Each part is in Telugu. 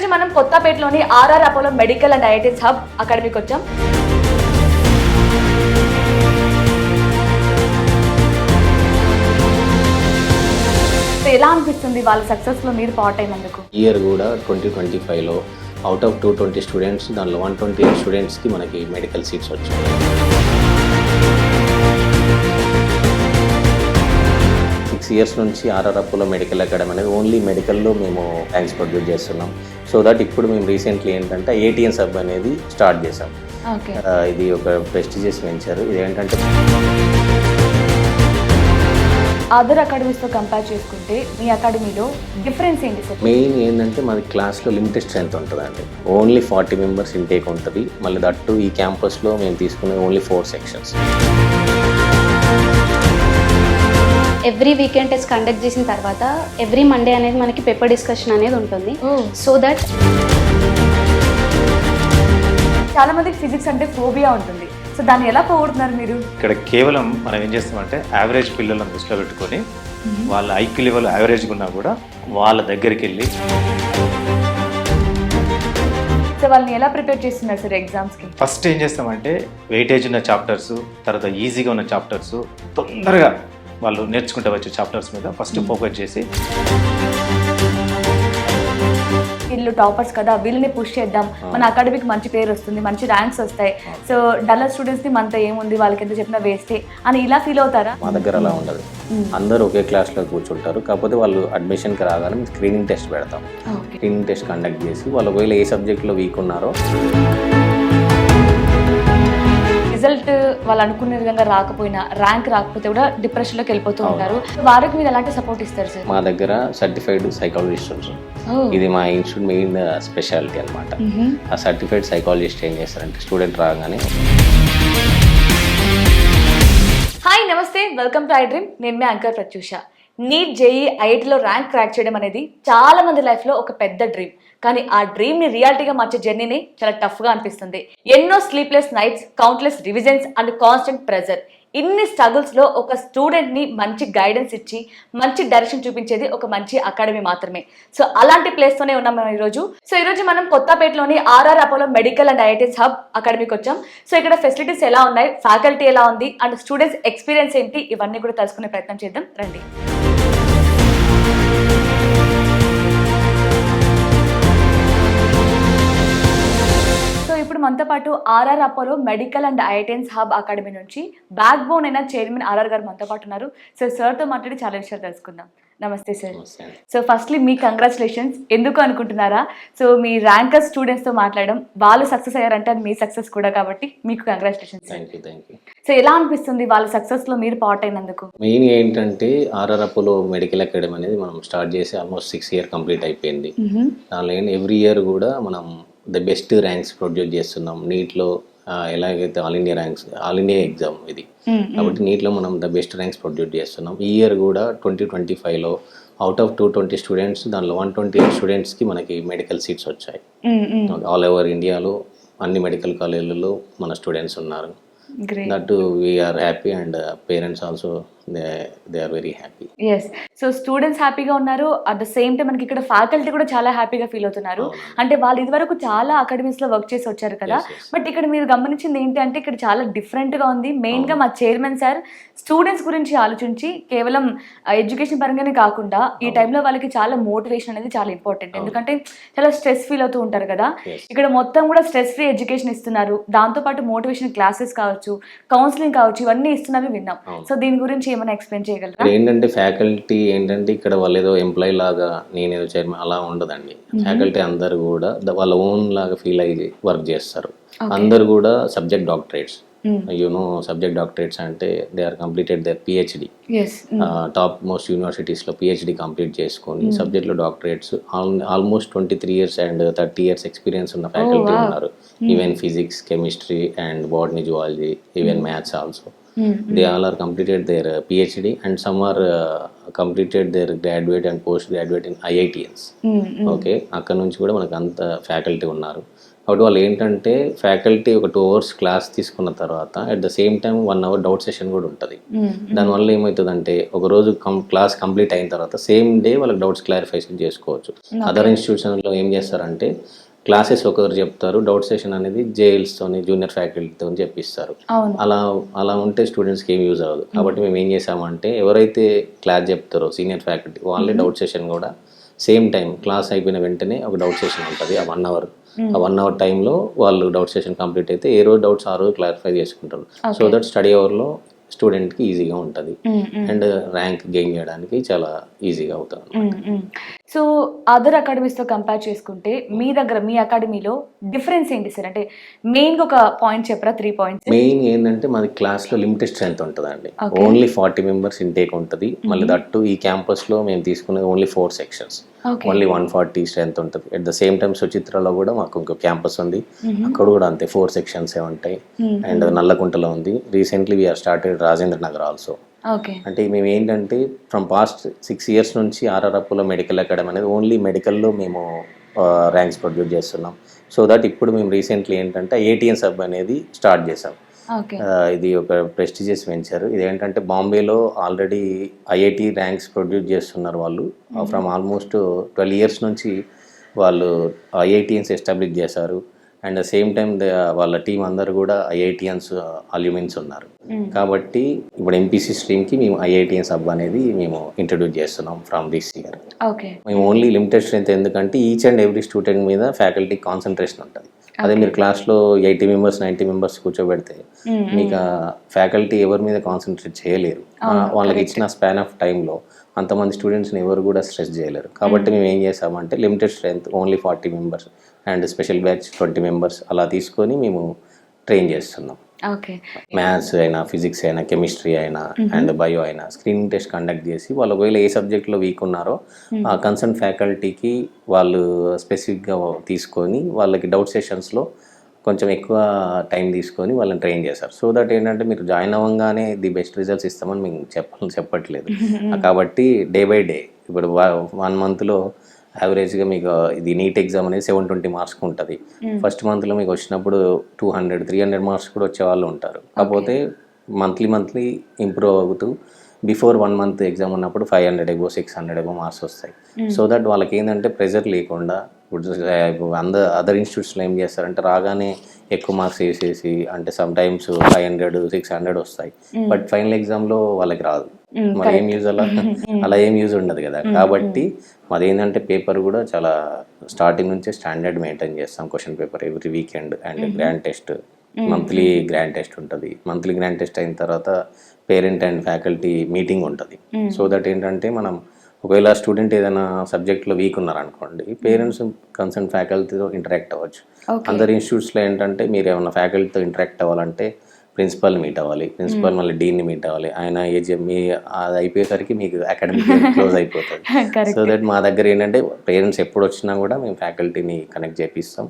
ఈరోజు మనం కొత్తపేటలోని RR Apollo medical and IITs hub అకాడమీకి వచ్చాం. ఎలా అనిపిస్తుంది వాళ్ళ సక్సెస్ లో మీరు పార్ట్ అయినందుకు? ఇయర్ కూడా 2025లో అవుట్ ఆఫ్ 220 స్టూడెంట్స్ దానిలో 128 స్టూడెంట్స్కి మనకి మెడికల్ సీట్స్ వచ్చాయి. 6 years నుంచి ఆర్ఆర్ అపోలో మెడికల్ అకాడమీ అనేది ఓన్లీ మెడికల్లో మేము ర్యాంక్స్ ప్రొడ్యూస్ చేస్తున్నాం. సో దట్ ఇప్పుడు మేము రీసెంట్లీ ఏంటంటే ఏటీఎన్స్ హబ్ అనేది స్టార్ట్ చేసాం. ఇది ఒక ప్రెస్టీజియస్ వెంచర్. ఇది ఏంటంటే అదర్ అకాడమీస్తో కంపేర్ చేసుకుంటే మీ అకాడమీలో డిఫరెన్స్ ఏంటి సార్? మెయిన్ ఏంటంటే మాది క్లాస్లో లిమిటెడ్ స్ట్రెంత్ ఉంటుందండి. ఓన్లీ 40 members ఇంటేక్ ఉంటుంది. మళ్ళీ దట్టు ఈ క్యాంపస్లో మేము తీసుకునే only 4 sections. Every weekend test conduct చేసిన తర్వాత ఎవ్రీ మండే అనేది మనకి పేపర్ డిస్కషన్ అనేది ఉంటుంది. సో దట్ చాలా మందికి ఫిజిక్స్ అంటే ఫోబియా ఉంటుంది. సో దాన్ని ఎలా పోగొడుతున్నారు మీరు? ఇక్కడ కేవలం మనం ఏం చేస్తామంటే యావరేజ్ పిల్లలను దృష్టిలో పెట్టుకొని వాళ్ళ ఐక్యూ లెవెల్ యావరేజ్గా ఉన్నా కూడా వాళ్ళ దగ్గరికి వెళ్ళి సో వాళ్ళని ఎలా ప్రిపేర్ చేస్తున్నారు సార్ ఎగ్జామ్స్కి? ఫస్ట్ ఏం చేస్తామంటే వెయిటేజ్ ఉన్న చాప్టర్స్, తర్వాత ఈజీగా ఉన్న చాప్టర్స్, తొందరగా వాళ్ళు నేర్చుకుంటే వచ్చే చాప్టర్స్ మీద ఫస్ట్ ఫోకస్ చేసి వీళ్ళు టాపర్స్ కదా, వీళ్ళని పుష్ చేద్దాం, మన అకాడమీకి మంచి పేరు వస్తుంది, మంచి ర్యాంక్స్ వస్తాయి, సో డల్లర్ స్టూడెంట్స్ని మనతో ఏముంది వాళ్ళకి ఎంత చెప్పినా వేస్తే అని ఇలా ఫీల్ అవుతారా? మా దగ్గర అలా ఉండదు. అందరూ ఒకే క్లాస్లో కూర్చుంటారు. కాకపోతే వాళ్ళు అడ్మిషన్కి రాగానే స్క్రీనింగ్ టెస్ట్ పెడతాం. స్క్రీనింగ్ టెస్ట్ కండక్ట్ చేసి వాళ్ళు ఒకవేళ ఏ సబ్జెక్ట్లో వీక్ ఉన్నారో రిజల్ట్ వాళ్ళు అనుకునే విధంగా రాకపోయినా, ర్యాంక్ రాకపోతే కూడా డిప్రెషన్లోకి వెళ్ళిపోతూ ఉంటారు. వారికి మీరు ఎలాంటి సపోర్ట్ ఇస్తారు సార్? మా దగ్గర సర్టిఫైడ్ సైకాలజిస్ట్ ఉంటుంది. ఇది మా ఇన్స్టిట్యూట్ మెయిన్ స్పెషాలిటీ అనమాట. ఆ సర్టిఫైడ్ సైకాలజిస్ట్ ఏం చేస్తారంటే స్టూడెంట్ రాగానే హాయ్ నమస్తే, వెల్కమ్ టు ఐ డ్రీమ్. నేను మీ యాంకర్ ప్రత్యూష. నీట్ జేఈ ఐఐటీలో ర్యాంక్ క్రాక్ చేయడం అనేది చాలా మంది లైఫ్లో ఒక పెద్ద డ్రీమ్. కానీ ఆ డ్రీమ్ని రియాలిటీగా మార్చే జర్నీని చాలా టఫ్గా అనిపిస్తుంది. ఎన్నో sleepless nights, countless revisions and constant pressure. ఇన్ని స్ట్రగుల్స్లో ఒక స్టూడెంట్ని మంచి గైడెన్స్ ఇచ్చి మంచి డైరెక్షన్ చూపించేది ఒక మంచి అకాడమీ మాత్రమే. సో అలాంటి ప్లేస్తోనే ఉన్నాం మనం ఈరోజు. సో ఈరోజు మనం కొత్తపేటలోని RR Apollo medical and IITs hub అకాడమీకి వచ్చాం. సో ఇక్కడ ఫెసిలిటీస్ ఎలా ఉన్నాయి, ఫ్యాకల్టీ ఎలా ఉంది అండ్ స్టూడెంట్స్ ఎక్స్పీరియన్స్ ఏంటి, ఇవన్నీ కూడా తెలుసుకునే ప్రయత్నం చేద్దాం రండి. ఇప్పుడు మనతో పాటు RR Apollo medical and IITs hub academy నుంచి బ్యాక్ బోన్ అయిన చైర్మన్ ఆర్ఆర్ గారు మనతో పాటు ఉన్నారు. సో సార్తో మాట్లాడి చాలా విషయాలు తెలుసుకుందాం. నమస్తే సార్. సో ఫస్ట్లీ మీ కంగ్రాచులేషన్స్. ఎందుకు అనుకుంటున్నారా? సో మీ ర్యాంకర్ స్టూడెంట్స్తో మాట్లాడడం, వాళ్ళు సక్సెస్ అయ్యారంటే అది మీ సక్సెస్ కూడా, కాబట్టి మీకు కంగ్రాచులేషన్స్. సో ఎలా అనిపిస్తుంది వాళ్ళ సక్సెస్లో మీరు పార్ట్ అయినందుకు? మెయిన్ ఏంటంటే ఆర్ఆర్ అపోలో మెడికల్ అకాడమీ అనేది మనం స్టార్ట్ చేసి ఆల్మోస్ట్ 6 years కంప్లీట్ అయిపోయింది. దానిలో ఎవ్రీ ఇయర్ కూడా మనం ద బెస్ట్ ర్యాంక్స్ ప్రొడ్యూస్ చేస్తున్నాం. నీట్లో ఎలాగైతే ఆల్ ఇండియా ఎగ్జామ్ ఇది, కాబట్టి నీట్లో మనం ద బెస్ట్ ర్యాంక్స్ ప్రొడ్యూస్ చేస్తున్నాం. ఈ ఇయర్ కూడా 2025లో అవుట్ ఆఫ్ 220 స్టూడెంట్స్ దానిలో 128 స్టూడెంట్స్కి మనకి మెడికల్ సీట్స్ వచ్చాయి. ఆల్ ఓవర్ ఇండియాలో అన్ని మెడికల్ కాలేజీలలో మన స్టూడెంట్స్ ఉన్నారు. That we are happy and parents also they are very happy. Yes, so students హ్యాపీగా ఉన్నారు, అట్ ద సేమ్ టైం మనకి ఇక్కడ ఫ్యాకల్టీ కూడా చాలా హ్యాపీగా ఫీల్ అవుతున్నారు. అంటే వాళ్ళు ఇదివరకు చాలా అకాడమీస్లో వర్క్ చేసి వచ్చారు కదా, బట్ ఇక్కడ మీరు గమనించింది ఏంటి అంటే ఇక్కడ చాలా డిఫరెంట్గా ఉంది. మెయిన్గా మా చైర్మన్ సార్ స్టూడెంట్స్ గురించి ఆలోచించి కేవలం ఎడ్యుకేషన్ పరంగానే కాకుండా ఈ టైంలో వాళ్ళకి చాలా మోటివేషన్ అనేది చాలా ఇంపార్టెంట్. ఎందుకంటే చాలా స్ట్రెస్ ఫీల్ అవుతూ ఉంటారు కదా, ఇక్కడ మొత్తం కూడా స్ట్రెస్ ఫ్రీ ఎడ్యుకేషన్ ఇస్తున్నారు. దాంతోపాటు మోటివేషన్ క్లాసెస్ కావచ్చు, కౌన్సిలింగ్ కావచ్చు, ఇవన్నీ ఇస్తున్నారు విన్నాం. సో దీని గురించి ఏమైనా ఎక్స్ప్లెయిన్ చేయగలరా? ఏంటంటే ఫ్యాకల్టీ ఏంటంటే ఇక్కడ వాళ్ళు ఏదో ఎంప్లాయీ లాగా నేనేదో చైర్మన్ అలా ఉండదండి. ఫ్యాకల్టీ అందరు కూడా వాళ్ళ ఓన్ లాగా ఫీల్ అయ్యి వర్క్ చేస్తారు. అందరు కూడా సబ్జెక్ట్ డాక్టరేట్స్. సబ్జెక్ట్ డాక్టరేట్స్ అంటే they are completed their PhD. Top most యూనివర్సిటీస్లో పిహెచ్డి కంప్లీట్ చేసుకొని సబ్జెక్ట్లో doctorates almost 23 years and 30 years experience ఉన్న ఫ్యాకల్టీ ఉన్నారు. Even physics, chemistry and botany, zoology, even maths also. They all are completed their PhD and some are completed their graduate and postgraduate in IITs. Okay, అక్కడ నుంచి కూడా మనకు అంత ఫ్యాకల్టీ ఉన్నారు. కాబట్టి వాళ్ళు ఏంటంటే ఫ్యాకల్టీ ఒక 2 hours క్లాస్ తీసుకున్న తర్వాత at the same time 1 hour doubt session కూడా ఉంటుంది. దానివల్ల ఏమవుతుందంటే ఒక రోజు క్లాస్ కంప్లీట్ అయిన తర్వాత సేమ్ డే వాళ్ళకి డౌట్స్ క్లారిఫికేషన్ చేసుకోవచ్చు. అదర్ ఇన్స్టిట్యూషన్లో ఏం చేస్తారంటే క్లాసెస్ ఒకరు చెప్తారు, డౌట్ సెషన్ అనేది జేఎల్స్తోని జూనియర్ ఫ్యాకల్టీతో చెప్పిస్తారు. అలా ఉంటే స్టూడెంట్స్కి ఏం యూజ్ అవ్వదు. కాబట్టి మేము ఏం చేసామంటే ఎవరైతే క్లాస్ చెప్తారో సీనియర్ ఫ్యాకల్టీ వాళ్ళే డౌట్ సెషన్ కూడా సేమ్ టైం క్లాస్ అయిపోయిన వెంటనే ఒక డౌట్ సెషన్ ఉంటుంది. ఆ 1 hour ఆ 1 hour టైంలో వాళ్ళు డౌట్ సెషన్ కంప్లీట్ అయితే ఏ రోజు డౌట్స్ ఆ రోజు క్లారిఫై చేసుకుంటారు. సో దట్ స్టడీ అవర్లో స్టూడెంట్కి ఈజీగా ఉంటుంది అండ్ ర్యాంక్ గెయిన్ చేయడానికి చాలా ఈజీగా అవుతుంది. సో అదర్ అకాడమీస్తో కంపేర్ చేసుకుంటే మీ దగ్గర మీ అకాడమీలో డిఫరెన్స్ ఏంటి సార్? అంటే మెయిన్గా ఒక పాయింట్ చెప్పరా, 3 points. మెయిన్ ఏంటంటే మాది క్లాస్లో లిమిటెడ్ స్ట్రెంత్ ఉంటుందండి. ఓన్లీ 40 members ఇంటేక్ ఉంటుంది. మళ్ళీ దట్టు ఈ క్యాంపస్లో మేము తీసుకునేది ఓన్లీ 4 sections, ఓన్లీ 140 స్ట్రెంత్ ఉంటుంది. అట్ ద సేమ్ టైం సుచిత్రలో కూడా మాకు ఇంకో క్యాంపస్ ఉంది, అక్కడ కూడా అంతే 4 sections ఉంటాయి. అండ్ నల్లకుంటలో ఉంది. Recently we are started Rajendra Nagar also. అంటే మేము ఏంటంటే ఫ్రమ్ పాస్ట్ 6 years నుంచి ఆర్ఆర్ఎఫ్లో మెడికల్ అకాడమీ అనేది ఓన్లీ మెడికల్లో మేము ర్యాంక్స్ ప్రొడ్యూస్ చేస్తున్నాం. సో దట్ ఇప్పుడు మేము రీసెంట్లీ ఏంటంటే ఐఐటిఎన్ సబ్ అనేది స్టార్ట్ చేసాం. ఇది ఒక ప్రెస్టీజియస్ వెంచర్. ఇదేంటంటే బాంబేలో ఆల్రెడీ ఐఐటి ర్యాంక్స్ ప్రొడ్యూస్ చేస్తున్నారు వాళ్ళు. ఫ్రమ్ ఆల్మోస్ట్ 12 years నుంచి వాళ్ళు ఐఐటిఎన్స్ ఎస్టాబ్లిష్ చేశారు. అండ్ సేమ్ టైం వాళ్ళ టీం అందరు కూడా ఐఐటిఎన్స్ అల్యూమిన్స్ ఉన్నారు. కాబట్టి ఇప్పుడు ఎంపీసీ స్ట్రీమ్కి మేము ఐఐటిఎన్ సబ్ అనేది మేము ఇంట్రడ్యూస్ చేస్తున్నాం ఫ్రమ్ దిస్ ఇయర్. మేము ఓన్లీ లిమిటెడ్ స్ట్రెంత్, ఎందుకంటే ఈచ్ అండ్ ఎవ్రీ స్టూడెంట్ మీద ఫ్యాకల్టీ కాన్సన్ట్రేషన్ ఉంటుంది. అదే మీరు క్లాస్లో 80 members 90 members కూర్చోబెడితే మీకు ఫ్యాకల్టీ ఎవరి మీద కాన్సన్ట్రేట్ చేయలేరు. వాళ్ళకి ఇచ్చిన స్పాన్ ఆఫ్ టైంలో అంతమంది స్టూడెంట్స్ని ఎవరు కూడా స్ట్రెస్ చేయలేరు. కాబట్టి మేము ఏం చేసామంటే limited strength only 40 members and special batch 20 members అలా తీసుకొని మేము ట్రైన్ చేస్తున్నాం. మ్యాథ్స్ అయినా, ఫిజిక్స్ అయినా, కెమిస్ట్రీ అయినా అండ్ బయో అయినా స్క్రీనింగ్ టెస్ట్ కండక్ట్ చేసి వాళ్ళు ఒకవేళ ఏ సబ్జెక్ట్లో వీక్ ఉన్నారో ఆ కన్సర్న్ ఫ్యాకల్టీకి వాళ్ళు స్పెసిఫిక్గా తీసుకొని వాళ్ళకి డౌట్ సెషన్స్లో కొంచెం ఎక్కువ టైం తీసుకొని వాళ్ళని ట్రైన్ చేశారు. సో దట్ ఏంటంటే మీరు జాయిన్ అవ్వగానే ది బెస్ట్ రిజల్ట్స్ ఇస్తామని మేము చెప్పట్లేదు. కాబట్టి డే బై డే ఇప్పుడు 1 monthలో యావరేజ్గా మీకు ఇది నీట్ ఎగ్జామ్ అనేది 720 marks ఉంటుంది. ఫస్ట్ మంత్లో మీకు వచ్చినప్పుడు 200 300 marks కూడా వచ్చే వాళ్ళు ఉంటారు. కాకపోతే మంత్లీ ఇంప్రూవ్ అవుతూ బిఫోర్ 1 month ఎగ్జామ్ ఉన్నప్పుడు 500 above 600 above మార్క్స్ వస్తాయి. సో దట్ వాళ్ళకి ఏంటంటే ప్రెజర్ లేకుండా ఇప్పుడు అదర్ ఇన్స్టిట్యూట్స్లో ఏం చేస్తారంటే రాగానే ఎక్కువ మార్క్స్ వేసేసి అంటే సమ్ టైమ్స్ 500 600 వస్తాయి. బట్ ఫైనల్ ఎగ్జామ్లో వాళ్ళకి రాదు. మరి ఏం యూజ్ అలా ఏం యూజ్ ఉండదు కదా. కాబట్టి మాది ఏంటంటే పేపర్ కూడా చాలా స్టార్టింగ్ నుంచే స్టాండర్డ్ మెయింటైన్ చేస్తాం. Question paper every weekend and grand test, monthly grand test ఉంటుంది. మంత్లీ గ్రాండ్ టెస్ట్ అయిన తర్వాత పేరెంట్ అండ్ ఫ్యాకల్టీ మీటింగ్ ఉంటుంది. సో దట్ ఏంటంటే మనం ఒకవేళ స్టూడెంట్ ఏదైనా సబ్జెక్ట్లో వీక్ ఉన్నారనుకోండి, పేరెంట్స్ కన్సర్న్ ఫ్యాకల్టీతో ఇంటరాక్ట్ అవ్వచ్చు. అందరు ఇన్స్టిట్యూట్స్లో ఏంటంటే మీరు ఏమైనా ఫ్యాకల్టీతో ఇంటరాక్ట్ అవ్వాలంటే ప్రిన్సిపల్ మీట్ అవ్వాలి, ప్రిన్సిపల్ మళ్ళీ డీన్ని మీట్ అవ్వాలి. ఆయన ఏజ్ అది అయిపోయేసరికి మీకు అకాడమిక్ క్లోజ్ అయిపోతుంది. సో దట్ మా దగ్గర ఏంటంటే పేరెంట్స్ ఎప్పుడు వచ్చినా కూడా మేము ఫ్యాకల్టీని కనెక్ట్ చేపిస్తాం.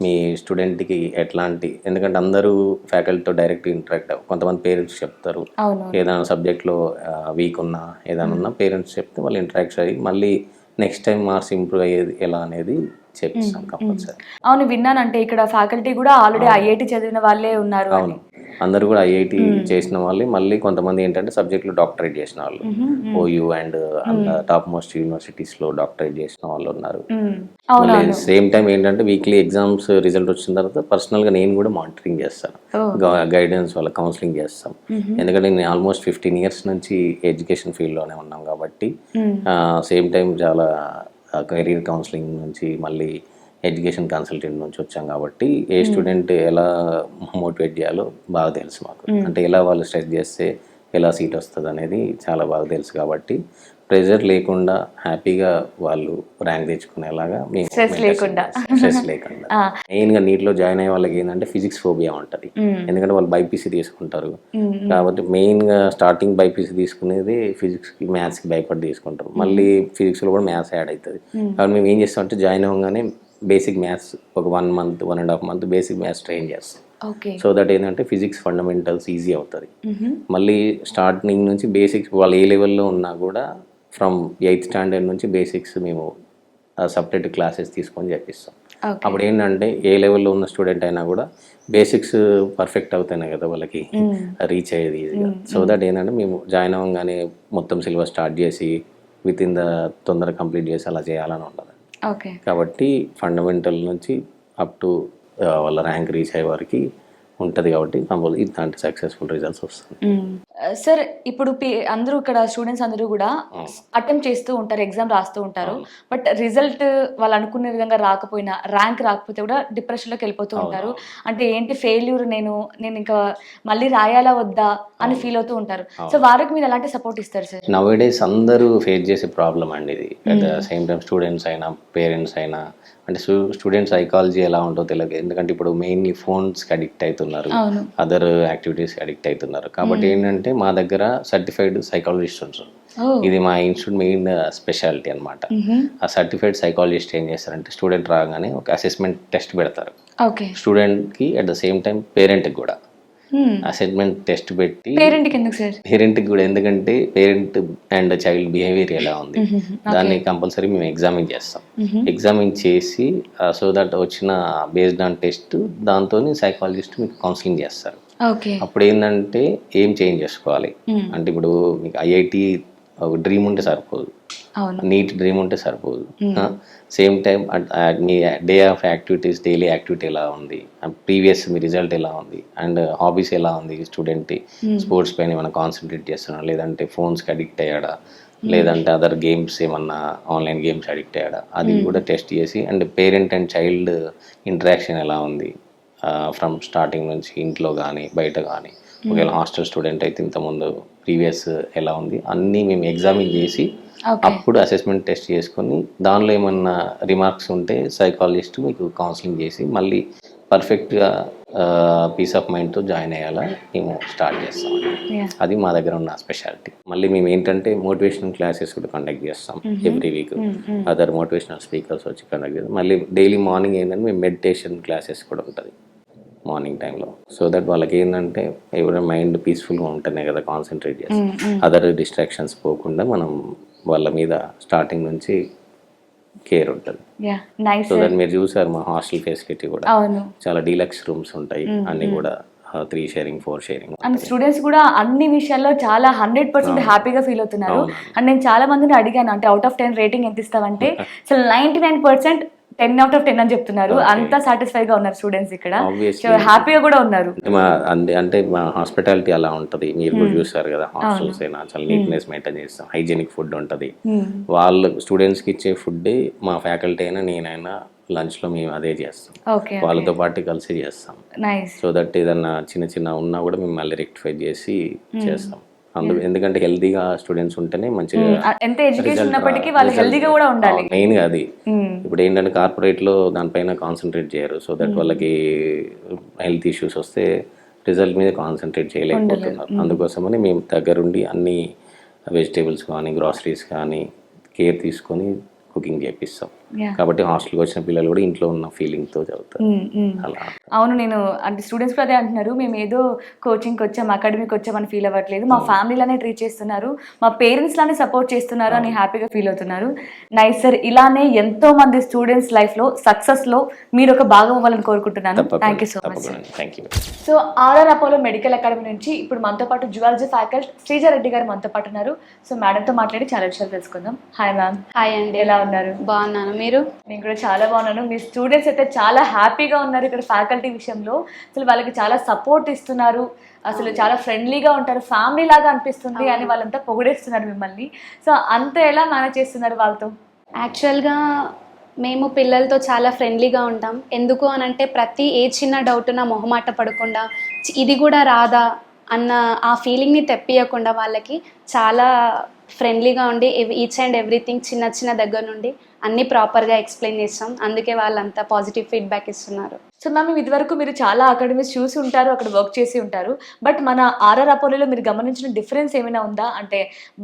మీ స్టూడెంట్కి ఎట్లాంటి, ఎందుకంటే అందరూ ఫ్యాకల్టీతో డైరెక్ట్ ఇంటరాక్ట్ కొంతమంది పేరెంట్స్ చెప్తారు ఏదైనా సబ్జెక్ట్లో వీక్ ఉన్నా ఏదైనా ఉన్నా పేరెంట్స్ చెప్తే వాళ్ళు ఇంటరాక్ట్ అయ్యి మళ్ళీ నెక్స్ట్ టైం మార్క్స్ ఇంప్రూవ్ అయ్యేది ఎలా అనేది చెప్పిస్తాం కంపల్సరీ. అవును, విన్నానంటే ఇక్కడ ఫ్యాకల్టీ కూడా ఆల్రెడీ ఐఐటి చదివిన వాళ్ళే ఉన్నారు. అవును, అందరు కూడా ఐఐటి చేసిన వాళ్ళు, మళ్ళీ కొంతమంది ఏంటంటే సబ్జెక్ట్లో డాక్టరేట్ చేసిన వాళ్ళు, ఓయూ అండ్ టాప్ మోస్ట్ యూనివర్సిటీస్లో డాక్టరేట్ చేసిన వాళ్ళు ఉన్నారు. సేమ్ టైం ఏంటంటే వీక్లీ ఎగ్జామ్స్ రిజల్ట్ వచ్చిన తర్వాత పర్సనల్గా నేను కూడా మానిటరింగ్ చేస్తాను, గైడెన్స్ వాళ్ళ కౌన్సిలింగ్ చేస్తాం. ఎందుకంటే నేను ఆల్మోస్ట్ 15 years నుంచి ఎడ్యుకేషన్ ఫీల్డ్లోనే ఉన్నాం కాబట్టి సేమ్ టైం చాలా కెరీర్ కౌన్సిలింగ్ నుంచి మళ్ళీ ఎడ్యుకేషన్ కన్సల్టెంట్ నుంచి వచ్చాం కాబట్టి ఏ స్టూడెంట్ ఎలా మోటివేట్ చేయాలో బాగా తెలుసు మాకు. అంటే ఎలా వాళ్ళు స్ట్రెస్ చేస్తే ఎలా సీట్ వస్తుంది అనేది చాలా బాగా తెలుసు. కాబట్టి ప్రెజర్ లేకుండా హ్యాపీగా వాళ్ళు ర్యాంక్ తెచ్చుకునేలాగా మేము స్ట్రెస్ లేకుండా మెయిన్గా నీట్లో జాయిన్ అయ్యే వాళ్ళకి ఏంటంటే ఫిజిక్స్ ఫోబియా ఉంటుంది. ఎందుకంటే వాళ్ళు బైపీసీ తీసుకుంటారు కాబట్టి మెయిన్గా స్టార్టింగ్ బైపీసీ తీసుకునేది ఫిజిక్స్కి మ్యాథ్స్కి భయపడి తీసుకుంటారు. మళ్ళీ ఫిజిక్స్లో కూడా మ్యాథ్స్ యాడ్ అవుతుంది. కాబట్టి మేము ఏం చేస్తామంటే జాయిన్ అవ్వగానే బేసిక్ మ్యాథ్స్ ఒక 1 month 1.5 months basic maths train చేస్తాం. సో దట్ ఏంటంటే ఫిజిక్స్ ఫండమెంటల్స్ ఈజీ అవుతుంది. మళ్ళీ స్టార్టింగ్ నుంచి బేసిక్స్ వాళ్ళు ఏ లెవెల్లో ఉన్నా కూడా ఫ్రమ్ 8th standard నుంచి బేసిక్స్ మేము సపరేట్ క్లాసెస్ తీసుకొని చెప్పిస్తాం. Okay. అప్పుడు ఏంటంటే ఏ లెవెల్లో ఉన్న స్టూడెంట్ అయినా కూడా బేసిక్స్ పర్ఫెక్ట్ అవుతాయి కదా వాళ్ళకి రీచ్ అయ్యేది ఈజీగా. సో దట్ ఏంటంటే మేము జాయిన్ అవ్వగానే మొత్తం సిలబస్ స్టార్ట్ చేసి విత్ ఇన్ ద తొందరగా కంప్లీట్ చేసి అలా చేయాలని ఉండదు. ఓకే. కాబట్టి ఫండమెంటల్ నుంచి అప్ టు వాళ్ళ ర్యాంక్ రీచ్ అయ్యే వరకు ఉంటుంది కాబట్టి కంపల్సరీ ఇట్లాంటి సక్సెస్ఫుల్ రిజల్ట్స్ వస్తుంది. సార్ ఇప్పుడు అందరూ ఇక్కడ స్టూడెంట్స్ అందరూ కూడా అటెంప్ట్ చేస్తూ ఉంటారు, ఎగ్జామ్ రాస్తూ ఉంటారు. బట్ రిజల్ట్ వాళ్ళు అనుకునే విధంగా రాకపోయినా, ర్యాంక్ రాకపోతే కూడా డిప్రెషన్లోకి వెళ్ళిపోతూ ఉంటారు. అంటే ఏంటి ఫెయిల్యూర్, నేను ఇంకా మళ్ళీ రాయాలా వద్దా అని ఫీల్ అవుతూ ఉంటారు. సో వారికి మీరు ఎలాంటి సపోర్ట్ ఇస్తారు సార్? నవేడేస్ అందరూ ఫేస్ చేసే ప్రాబ్లం అండి ఇది. At the same time students అయినా పేరెంట్స్ అయినా, అంటే స్టూడెంట్ సైకాలజీ ఎలా ఉంటుందో తెలియదు. ఎందుకంటే ఇప్పుడు మెయిన్లీ ఫోన్స్కి అడిక్ట్ అవుతున్నారు, అదర్ యాక్టివిటీస్కి అడిక్ట్ అవుతున్నారు. కాబట్టి ఏంటంటే మా దగ్గర సర్టిఫైడ్ సైకాలజిస్ట్ ఉంటారు. ఇది మా ఇన్స్టిట్యూట్ మెయిన్ స్పెషాలిటీ అనమాట. ఆ సర్టిఫైడ్ సైకాలజిస్ట్ ఏం చేస్తారంటే స్టూడెంట్ రాగానే ఒక అసెస్మెంట్ టెస్ట్ పెడతారు స్టూడెంట్కి, అట్ ద సేమ్ టైం పేరెంట్కి కూడా అసెస్మెంట్ టెస్ట్ పెట్టి. పేరెంట్కి ఎందుకు సార్? పేరెంట్కి కూడా, ఎందుకంటే పేరెంట్ అండ్ చైల్డ్ బిహేవియర్ ఎలా ఉంది దాన్ని కంపల్సరీ మేము ఎగ్జామిన్ చేస్తాం. ఎగ్జామిన్ చేసి సో దట్ వచ్చిన బేస్డ్ ఆన్ టెస్ట్ దాంతో సైకాలజిస్ట్ మీకు కౌన్సిలింగ్ చేస్తారు. అప్పుడు ఏంటంటే ఏం చేంజ్ చేసుకోవాలి అంటే, ఇప్పుడు మీకు ఐఐటి డ్రీమ్ ఉంటే సరిపోదు, నీట్ డ్రీమ్ ఉంటే సరిపోదు. Same time me day of activities, daily activity ఎలా ఉంది, ప్రీవియస్ మీ రిజల్ట్ ఎలా ఉంది, అండ్ హాబీస్ ఎలా ఉంది స్టూడెంట్, స్పోర్ట్స్ పైన ఏమైనా కాన్సన్ట్రేట్ చేస్తున్నాడా, లేదంటే ఫోన్స్కి అడిక్ట్ అయ్యాడా, లేదంటే అదర్ గేమ్స్ ఏమన్నా ఆన్లైన్ గేమ్స్ అడిక్ట్ అయ్యాడా, అది కూడా టెస్ట్ చేసి, and parent and child interaction ఎలా ఉంది ఫ్రమ్ స్టార్టింగ్ నుంచి ఇంట్లో కానీ బయట కానీ, ఒకవేళ హాస్టల్ స్టూడెంట్ అయితే ఇంతకుముందు ప్రీవియస్ ఎలా ఉంది అన్నీ మేము ఎగ్జామిన్ చేసి అప్పుడు అసెస్మెంట్ టెస్ట్ చేసుకొని దానిలో ఏమన్నా రిమార్క్స్ ఉంటే సైకాలజిస్ట్ మీకు కౌన్సిలింగ్ చేసి మళ్ళీ పర్ఫెక్ట్గా పీస్ ఆఫ్ మైండ్తో జాయిన్ అయ్యేలా మేము స్టార్ట్ చేస్తాం. అది మా దగ్గర ఉన్న స్పెషాలిటీ. మళ్ళీ మేము ఏంటంటే మోటివేషనల్ క్లాసెస్ కూడా కండక్ట్ చేస్తాం every week. Other motivational speakers వచ్చి కండక్ట్ చేస్తాం. మళ్ళీ డైలీ మార్నింగ్ ఏంటంటే మేము మెడిటేషన్ క్లాసెస్ కూడా ఉంటుంది మార్నింగ్ టైంలో. సో దట్ వాళ్ళకి ఏంటంటే ఎవరైనా మైండ్ పీస్ఫుల్గా ఉంటేనే కదా కాన్సన్ట్రేట్ చేస్తాం, అదర్ డిస్ట్రాక్షన్స్ పోకుండా మనం వాళ్ళ మీద స్టార్టింగ్ నుంచి కేర్ ఉంటుంది. సో దట్ మీరు చూసారు మా హాస్టల్ ఫెసిలిటీ కూడా చాలా డీలక్స్ రూమ్స్ ఉంటాయి, అన్ని కూడా 3 షేరింగ్ 4 షేరింగ్. అండ్ స్టూడెంట్స్ కూడా అన్ని విషయాల్లో చాలా 100% హ్యాపీగా ఫీల్ అవుతున్నారు. అండ్ నేను చాలా మందిని అడిగాను, అంటే అవుట్ ఆఫ్ 10 రేటింగ్ ఎంత ఇస్తామంటే అసలు 99% 10 out of 10 అని చెప్తున్నారు. అంతా సాటిస్ఫై గా ఉన్నారు స్టూడెంట్స్ ఇక్కడ, హ్యాపీగా కూడా ఉన్నారు. అంటే మా హాస్పిటాలిటీ అలా ఉంటుంది, మీరు కూడా చూసారు కదా. హాస్టల్స్ అయినా చాలా నీట్నెస్ మెయింటైన్ చేస్తాం, హైజీనిక్ ఫుడ్ ఉంటుంది. వాళ్ళు స్టూడెంట్స్కి ఇచ్చే ఫుడ్ మా ఫ్యాకల్టీ అయినా నేనైనా లంచ్లో మేము అదే చేస్తాం, వాళ్ళతో పాటు కలిసి చేస్తాం. సో దట్ ఏదన్నా చిన్న చిన్న ఉన్నా కూడా మేము మళ్ళీ రెక్టిఫై చేసి చేస్తాం. ఎందుకంటే హెల్తీగా స్టూడెంట్స్ ఉంటేనే మంచిగా, ఎంత ఎడ్యుకేషన్ ఉన్నప్పటికీ వాళ్ళు హెల్తీగా కూడా ఉండాలి. మెయిన్ గా అది. ఇప్పుడు ఏంటంటే కార్పొరేట్ లో దానిపైన కాన్సన్ట్రేట్ చేయరు. సో దట్ వాళ్ళకి హెల్త్ ఇష్యూస్ వస్తే రిజల్ట్ మీద కాన్సన్ట్రేట్ చేయలేకపోతున్నారు. అందుకోసమని మేము దగ్గరుండి అన్ని వెజిటేబుల్స్ కానీ గ్రాసరీస్ కానీ కేర్ తీసుకొని కుకింగ్ చేపిస్తాం. కాబట్టి హాస్టల్కి వచ్చిన పిల్లలు కూడా ఇంట్లో ఉన్న ఫీలింగ్తో చదువుతారు. అలా. అవును, నేను అంటే స్టూడెంట్స్ కూడా అదే అంటున్నారు, మేము ఏదో కోచింగ్కి వచ్చాం, అకాడమీకి వచ్చామని ఫీల్ అవ్వట్లేదు, మా ఫ్యామిలీలోనే ట్రీట్ చేస్తున్నారు, మా పేరెంట్స్ లానే సపోర్ట్ చేస్తున్నారు అని హ్యాపీగా ఫీల్ అవుతున్నారు. నైస్ సార్, ఇలానే ఎంతో మంది స్టూడెంట్స్ లైఫ్ లో సక్సెస్ లో మీరు ఒక భాగం అవ్వాలని కోరుకుంటున్నాను. Thank you so much. So RR Apollo medical academy నుంచి ఇప్పుడు మనతో పాటు జువాలజీ ఫ్యాకల్టీ శ్రీజారెడ్డి గారు మనతో పాటు ఉన్నారు. సో మేడంతో మాట్లాడి చాలా విషయాలు తెలుసుకుందాం. Hi ma'am. హాయ్ అండి, ఎలా ఉన్నారు? బాగున్నాను, మీరు? నేను కూడా చాలా బాగున్నాను. మీ స్టూడెంట్స్ అయితే చాలా హ్యాపీగా ఉన్నారు ఇక్కడ ఫ్యాకల్టీ విషయంలో. అసలు వాళ్ళకి చాలా సపోర్ట్ ఇస్తున్నారు, అసలు చాలా ఫ్రెండ్లీగా ఉంటారు, ఫ్యామిలీ లాగా అనిపిస్తుంది అని వాళ్ళంతా పొగిడేస్తున్నారు మిమ్మల్ని. సో అంత ఎలా మేనేజ్ చేస్తున్నారు వాళ్ళతో? యాక్చువల్గా మేము పిల్లలతో చాలా ఫ్రెండ్లీగా ఉంటాం. ఎందుకు అని అంటే ప్రతి ఏ చిన్న డౌట్ నా మొహమాట పడకుండా ఇది కూడా రాదా అన్న ఆ ఫీలింగ్ని తెప్పియకుండా వాళ్ళకి చాలా ఫ్రెండ్లీగా ఉండి ఈచ్ అండ్ ఎవ్రీథింగ్ చిన్న చిన్న దగ్గర నుండి అన్నీ ప్రాపర్గా ఎక్స్ప్లెయిన్ చేస్తాం. అందుకే వాళ్ళంతా పాజిటివ్ ఫీడ్బ్యాక్ ఇస్తున్నారు. సో మ్యామ్, ఇదివరకు మీరు చాలా అకాడమీస్ చూసి ఉంటారు, అక్కడ వర్క్ చేసి ఉంటారు. బట్ మన ఆర్ఆర్ అపోలోలో మీరు గమనించిన డిఫరెన్స్ ఏమైనా ఉందా? అంటే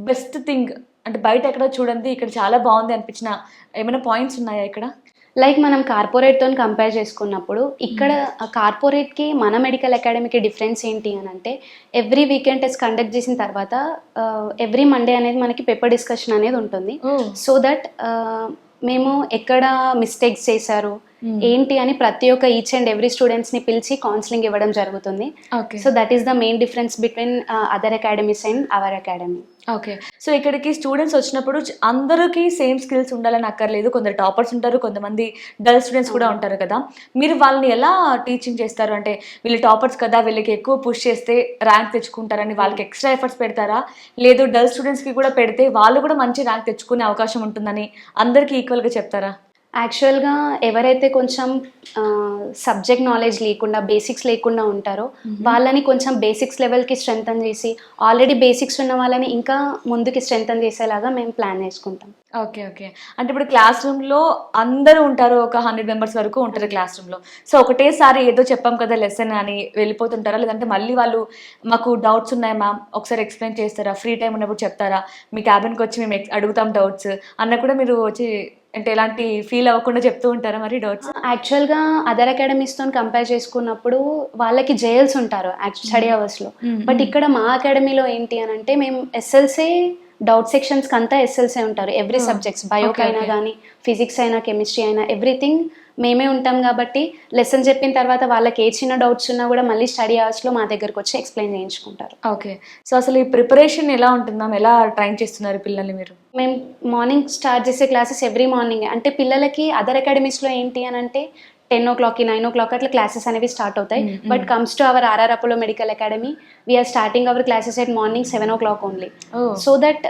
బెస్ట్ థింగ్, అంటే బయట ఎక్కడ చూడండి ఇక్కడ చాలా బాగుంది అనిపించిన ఏమైనా పాయింట్స్ ఉన్నాయా ఇక్కడ? లైక్ మనం కార్పొరేట్తో కంపేర్ చేసుకున్నప్పుడు ఇక్కడ కార్పొరేట్కి మన మెడికల్ అకాడమీకి డిఫరెన్స్ ఏంటి అని అంటే ఎవ్రీ వీకెండ్ టెస్ట్ కండక్ట్ చేసిన తర్వాత ఎవ్రీ మండే అనేది మనకి పేపర్ డిస్కషన్ అనేది ఉంటుంది. సో దట్ మేము ఎక్కడ మిస్టేక్స్ చేశారు, ఏంటి అని ప్రతి ఒక్క ఈచ్ అండ్ ఎవ్రీ స్టూడెంట్స్ని పిలిచి కౌన్సిలింగ్ ఇవ్వడం జరుగుతుంది. Okay. So that is the main difference between other academies and hour academy. Okay. So ఇక్కడికి స్టూడెంట్స్ వచ్చినప్పుడు అందరికీ సేమ్ స్కిల్స్ ఉండాలని అక్కర్లేదు. కొందరు టాపర్స్ ఉంటారు, కొంతమంది డల్ స్టూడెంట్స్ కూడా ఉంటారు కదా. మీరు వాళ్ళని ఎలా టీచింగ్ చేస్తారు? అంటే వీళ్ళు టాపర్స్ కదా, వీళ్ళకి ఎక్కువ పుష్ చేస్తే ర్యాంక్ తెచ్చుకుంటారని వాళ్ళకి ఎక్స్ట్రా ఎఫర్ట్స్ పెడతారా? లేదు డల్ స్టూడెంట్స్కి కూడా పెడితే వాళ్ళు కూడా మంచి ర్యాంక్ తెచ్చుకునే అవకాశం ఉంటుందని అందరికీ ఈక్వల్గా చెప్తారా? యాక్చువల్గా ఎవరైతే కొంచెం సబ్జెక్ట్ నాలెడ్జ్ లేకుండా బేసిక్స్ లేకుండా ఉంటారో వాళ్ళని కొంచెం బేసిక్స్ లెవెల్కి స్ట్రెంగ్తన్ చేసి ఆల్రెడీ బేసిక్స్ ఉన్న వాళ్ళని ఇంకా ముందుకి స్ట్రెంగ్తన్ చేసేలాగా మేము ప్లాన్ చేసుకుంటాం. ఓకే. ఓకే. అంటే ఇప్పుడు క్లాస్ రూమ్లో అందరూ ఉంటారు, ఒక 100 మెంబర్స్ వరకు ఉంటారు క్లాస్ రూమ్లో. సో ఒకటేసారి ఏదో చెప్పాం కదా లెసన్ అని వెళ్ళిపోతుంటారా? లేదంటే మళ్ళీ వాళ్ళు మాకు డౌట్స్ ఉన్నాయి మ్యామ్ ఒకసారి ఎక్స్ప్లెయిన్ చేస్తారా, ఫ్రీ టైం ఉన్నప్పుడు చెప్తారా, మీ క్యాబిన్కి వచ్చి మేము అడుగుతాం డౌట్స్ అన్న కూడా మీరు వచ్చి అంటే ఎలాంటి ఫీల్ అవ్వకుండా చెప్తూ ఉంటారా మరి డౌట్స్? యాక్చువల్గా అదర్ అకాడమీస్తో కంపేర్ చేసుకున్నప్పుడు వాళ్ళకి జైల్స్ ఉంటారు స్టడీ అవర్స్లో. బట్ ఇక్కడ మా అకాడమీలో ఏంటి అని అంటే మేము ఎస్ఎల్సీ డౌట్ సెక్షన్స్కి అంతా ఎస్ఎల్సీ ఉంటారు. ఎవ్రీ సబ్జెక్ట్స్ బయోకి అయినా కానీ ఫిజిక్స్ అయినా కెమిస్ట్రీ అయినా ఎవ్రీథింగ్ మేమే ఉంటాం కాబట్టి లెసన్ చెప్పిన తర్వాత వాళ్ళకి ఏ చిన్న డౌట్స్ ఉన్నా కూడా మళ్ళీ స్టడీ అవర్స్లో మా దగ్గరకు వచ్చి ఎక్స్ప్లెయిన్ చేయించుకుంటారు. ఓకే. సో అసలు ఈ ప్రిపరేషన్ ఎలా ఉంటుంది మ్యామ్? ఎలా ట్రైన్ చేస్తున్నారు పిల్లల్ని మీరు? మేము మార్నింగ్ స్టార్ట్ చేసే క్లాసెస్ ఎవ్రీ మార్నింగ్. అంటే పిల్లలకి అదర్ అకాడమీస్లో ఏంటి అని అంటే 10 o'clock 9 o'clock అట్లా క్లాసెస్ అనేవి స్టార్ట్ అవుతాయి. But comes to our RR Apollo medical academy we are starting our classes at morning 7 o'clock only. So that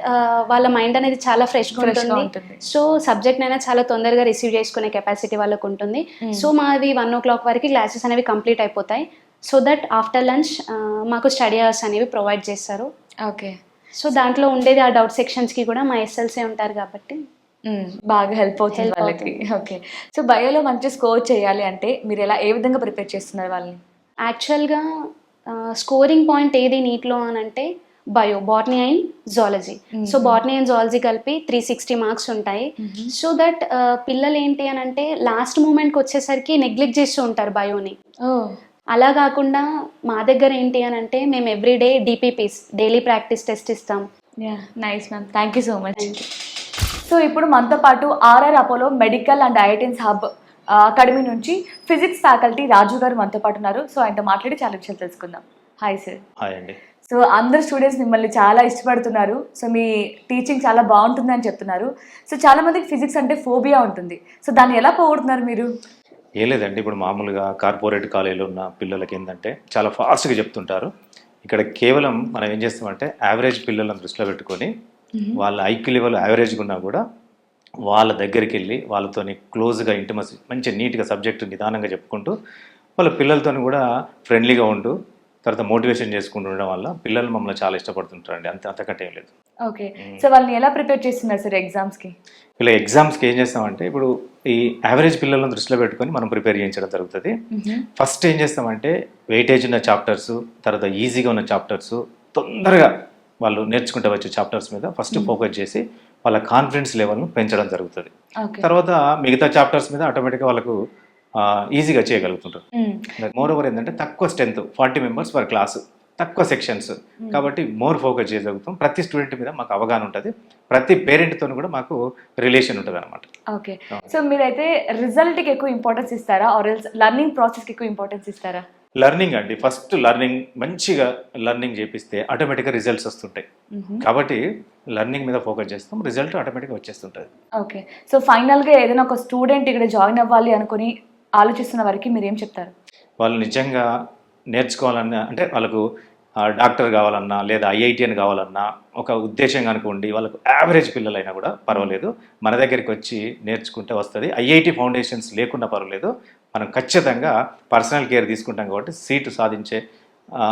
వాళ్ళ మైండ్ అనేది చాలా ఫ్రెష్గా ఉంటుంది. సో సబ్జెక్ట్ అయినా చాలా తొందరగా రిసీవ్ చేసుకునే కెపాసిటీ వాళ్ళకు ఉంటుంది. సో మాది 1 o'clock వరకు క్లాసెస్ అనేవి కంప్లీట్ అయిపోతాయి. సో దట్ ఆఫ్టర్ లంచ్ మాకు స్టడీ అవర్స్ అనేవి ప్రొవైడ్ చేస్తారు. ఓకే. సో దాంట్లో ఉండేది ఆ డౌట్ సెక్షన్స్కి కూడా మా ఎస్ఎల్సీ ఉంటారు కాబట్టి బాగా హెల్ప్ అవుతుంది వాళ్ళకి. ఓకే. సో బయోలో మంచి స్కోర్ చేయాలి అంటే మీరు ఏ విధంగా ప్రిపేర్ చేస్తున్నారు వాళ్ళని? యాక్చువల్గా స్కోరింగ్ పాయింట్ ఏది నీట్లో అని అంటే bio, botany and zoology. So botany and zoology కలిపి 360 మార్క్స్ ఉంటాయి. సో దట్ పిల్లలు ఏంటి అని అంటే లాస్ట్ మూమెంట్కి వచ్చేసరికి నెగ్లెక్ట్ చేస్తూ ఉంటారు బయోని. అలా కాకుండా మా దగ్గర ఏంటి అని అంటే మేము everyday DPPs daily practice test ఇస్తాం. Nice ma'am, thank you so much. So ఇప్పుడు మనతో పాటు RR Apollo medical and IITians hub academy నుంచి ఫిజిక్స్ ఫ్యాకల్టీ రాజు గారు మనతో పాటు ఉన్నారు. సో ఆయనతో మాట్లాడి చాలా విషయాలు తెలుసుకుందాం. Hi sir. హాయ్ అండి. సో అందరు స్టూడెంట్స్ మిమ్మల్ని చాలా ఇష్టపడుతున్నారు. సో మీ టీచింగ్ చాలా బాగుంటుంది అని చెప్తున్నారు. సో చాలా మందికి ఫిజిక్స్ అంటే ఫోబియా ఉంటుంది. సో దాన్ని ఎలా పోగొడుతున్నారు మీరు? ఏం లేదండి, ఇప్పుడు మామూలుగా కార్పొరేట్ కాలేజీలో ఉన్న పిల్లలకి ఏంటంటే చాలా ఫాస్ట్గా చెప్తుంటారు. ఇక్కడ కేవలం మనం ఏం చేస్తామంటే యావరేజ్ పిల్లలను దృష్టిలో పెట్టుకొని వాళ్ళ ఐక్యూ లెవెల్ యావరేజ్గా ఉన్నా కూడా వాళ్ళ దగ్గరికి వెళ్ళి వాళ్ళతో క్లోజ్గా ఇంటిమసీ మంచి నీట్గా సబ్జెక్టు నిదానంగా చెప్పుకుంటూ వాళ్ళ పిల్లలతో కూడా ఫ్రెండ్లీగా ఉంటూ తర్వాత మోటివేషన్ చేసుకుంటూ ఉండడం వల్ల పిల్లలు మమ్మల్ని చాలా ఇష్టపడుతుంటారండి. అంతకంటే ఏం లేదు. ఓకే. సో వాళ్ళని ఎలా ప్రిపేర్ చేస్తున్నారు సార్ ఎగ్జామ్స్కి? ఇలా ఎగ్జామ్స్కి ఏం చేస్తామంటే ఇప్పుడు ఈ యావరేజ్ పిల్లలను దృష్టిలో పెట్టుకొని మనం ప్రిపేర్ చేయించడం జరుగుతుంది. ఫస్ట్ ఏం చేస్తామంటే వెయిటేజ్ ఉన్న చాప్టర్స్, తర్వాత ఈజీగా ఉన్న చాప్టర్స్, తొందరగా వాళ్ళు నేర్చుకుంటే వచ్చే చాప్టర్స్ మీద ఫస్ట్ ఫోకస్ చేసి వాళ్ళ కాన్ఫిడెన్స్ లెవెల్ను పెంచడం జరుగుతుంది. తర్వాత మిగతా చాప్టర్స్ మీద ఆటోమేటిక్గా వాళ్ళకు ఈజీగా చేయగలుగుతుంటారు. మోర్ ఓవర్ ఏంటంటే తక్కువ స్ట్రెంత్ 40 members పర్ క్లాసు, తక్కువ సెక్షన్స్ కాబట్టి మోర్ ఫోకస్ చేయగలుగుతాం. ప్రతి స్టూడెంట్ మీద మాకు అవగాహన ఉంటుంది, ప్రతి పేరెంట్తో కూడా మాకు రిలేషన్ ఉంటుంది అనమాట. ఓకే. సో మీరైతే రిజల్ట్కి ఎక్కువ ఇంపార్టెన్స్ ఇస్తారా ఆర్ ఎల్స్ లర్నింగ్ ప్రాసెస్కి ఎక్కువ ఇంపార్టెన్స్ ఇస్తారా? లర్నింగ్ అండి, ఫస్ట్ లర్నింగ్ మంచిగా లర్నింగ్ చేపిస్తే ఆటోమేటిక్గా రిజల్ట్స్ వస్తుంటాయి. కాబట్టి లర్నింగ్ మీద ఫోకస్ చేస్తాం, రిజల్ట్ ఆటోమేటిక్గా వచ్చేస్తుంటుంది. ఓకే. సో ఫైనల్గా ఏదైనా ఒక స్టూడెంట్ ఇక్కడ జాయిన్ అవ్వాలి అనుకుని ఆలోచిస్తున్న వారికి మీరు ఏం చెప్తారు? వాళ్ళు నిజంగా నేర్చుకోవాలన్నా అంటే వాళ్ళకు డాక్టర్ కావాలన్నా లేదా ఐఐటిఎన్ కావాలన్నా ఒక ఉద్దేశం అనుకోండి, వాళ్ళకు యావరేజ్ పిల్లలైనా కూడా పర్వాలేదు, మన దగ్గరికి వచ్చి నేర్చుకుంటే వస్తుంది. ఐఐటి ఫౌండేషన్స్ లేకుండా పర్వాలేదు, మనం ఖచ్చితంగా పర్సనల్ కేర్ తీసుకుంటాం కాబట్టి సీటు సాధించే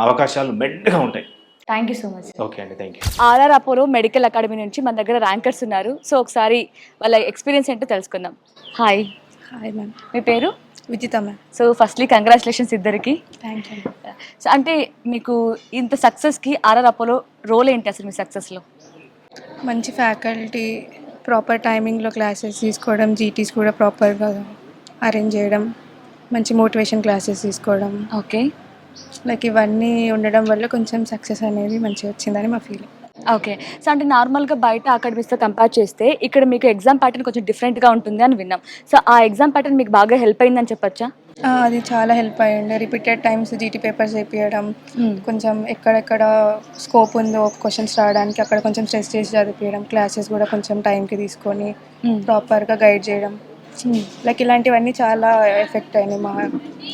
అవకాశాలు మెండుగా ఉంటాయి. Thank you so much. Okay అండి, thank you. RR Apollo medical academy నుంచి మన దగ్గర ర్యాంకర్స్ ఉన్నారు. సో ఒకసారి వాళ్ళ ఎక్స్పీరియన్స్ ఏంటో తెలుసుకుందాం. హాయ్. Hi ma'am. మీ పేరు? Vijitha ma'am. So firstly congratulations ఇద్దరికి. Thank you. సో అంటే మీకు ఇంత సక్సెస్కి ఆర్ఆర్ అపోలో రోల్ ఏంటి అసలు మీ సక్సెస్లో? మంచి ఫ్యాకల్టీ, ప్రాపర్ టైమింగ్లో క్లాసెస్ తీసుకోవడం, జీటీస్ కూడా ప్రాపర్గా అరేంజ్ చేయడం, మంచి మోటివేషన్ క్లాసెస్ తీసుకోవడం, ఓకే, లైక్ ఇవన్నీ ఉండడం వల్ల కొంచెం సక్సెస్ అనేది మంచిగా వచ్చిందని మా ఫీలింగ్. ఓకే. సో, అంటే నార్మల్‌గా బయట అకాడమీస్‌తో కంపేర్ చేస్తే ఇక్కడ మీకు ఎగ్జామ్ ప్యాటర్న్ కొంచెం డిఫరెంట్‌గా ఉంటుంది అని విన్నాం. సో, ఆ ఎగ్జామ్ ప్యాటర్న్ మీకు బాగా హెల్ప్ అయిందని చెప్పొచ్చా? అది చాలా హెల్ప్ అయ్యింది. రిపీటెడ్ టైమ్స్ జీటీ పేపర్స్ చేపియడం, కొంచెం ఎక్కడెక్కడ స్కోప్ ఉందో క్వశ్చన్స్ రాయడానికి అక్కడ కొంచెం స్ట్రెస్ చేసి చదివిపియడం, క్లాసెస్ కూడా కొంచెం టైంకి తీసుకొని ప్రాపర్గా గైడ్ చేయడం, లైక్ ఇలాంటివన్నీ చాలా ఎఫెక్ట్ అయినాయి మా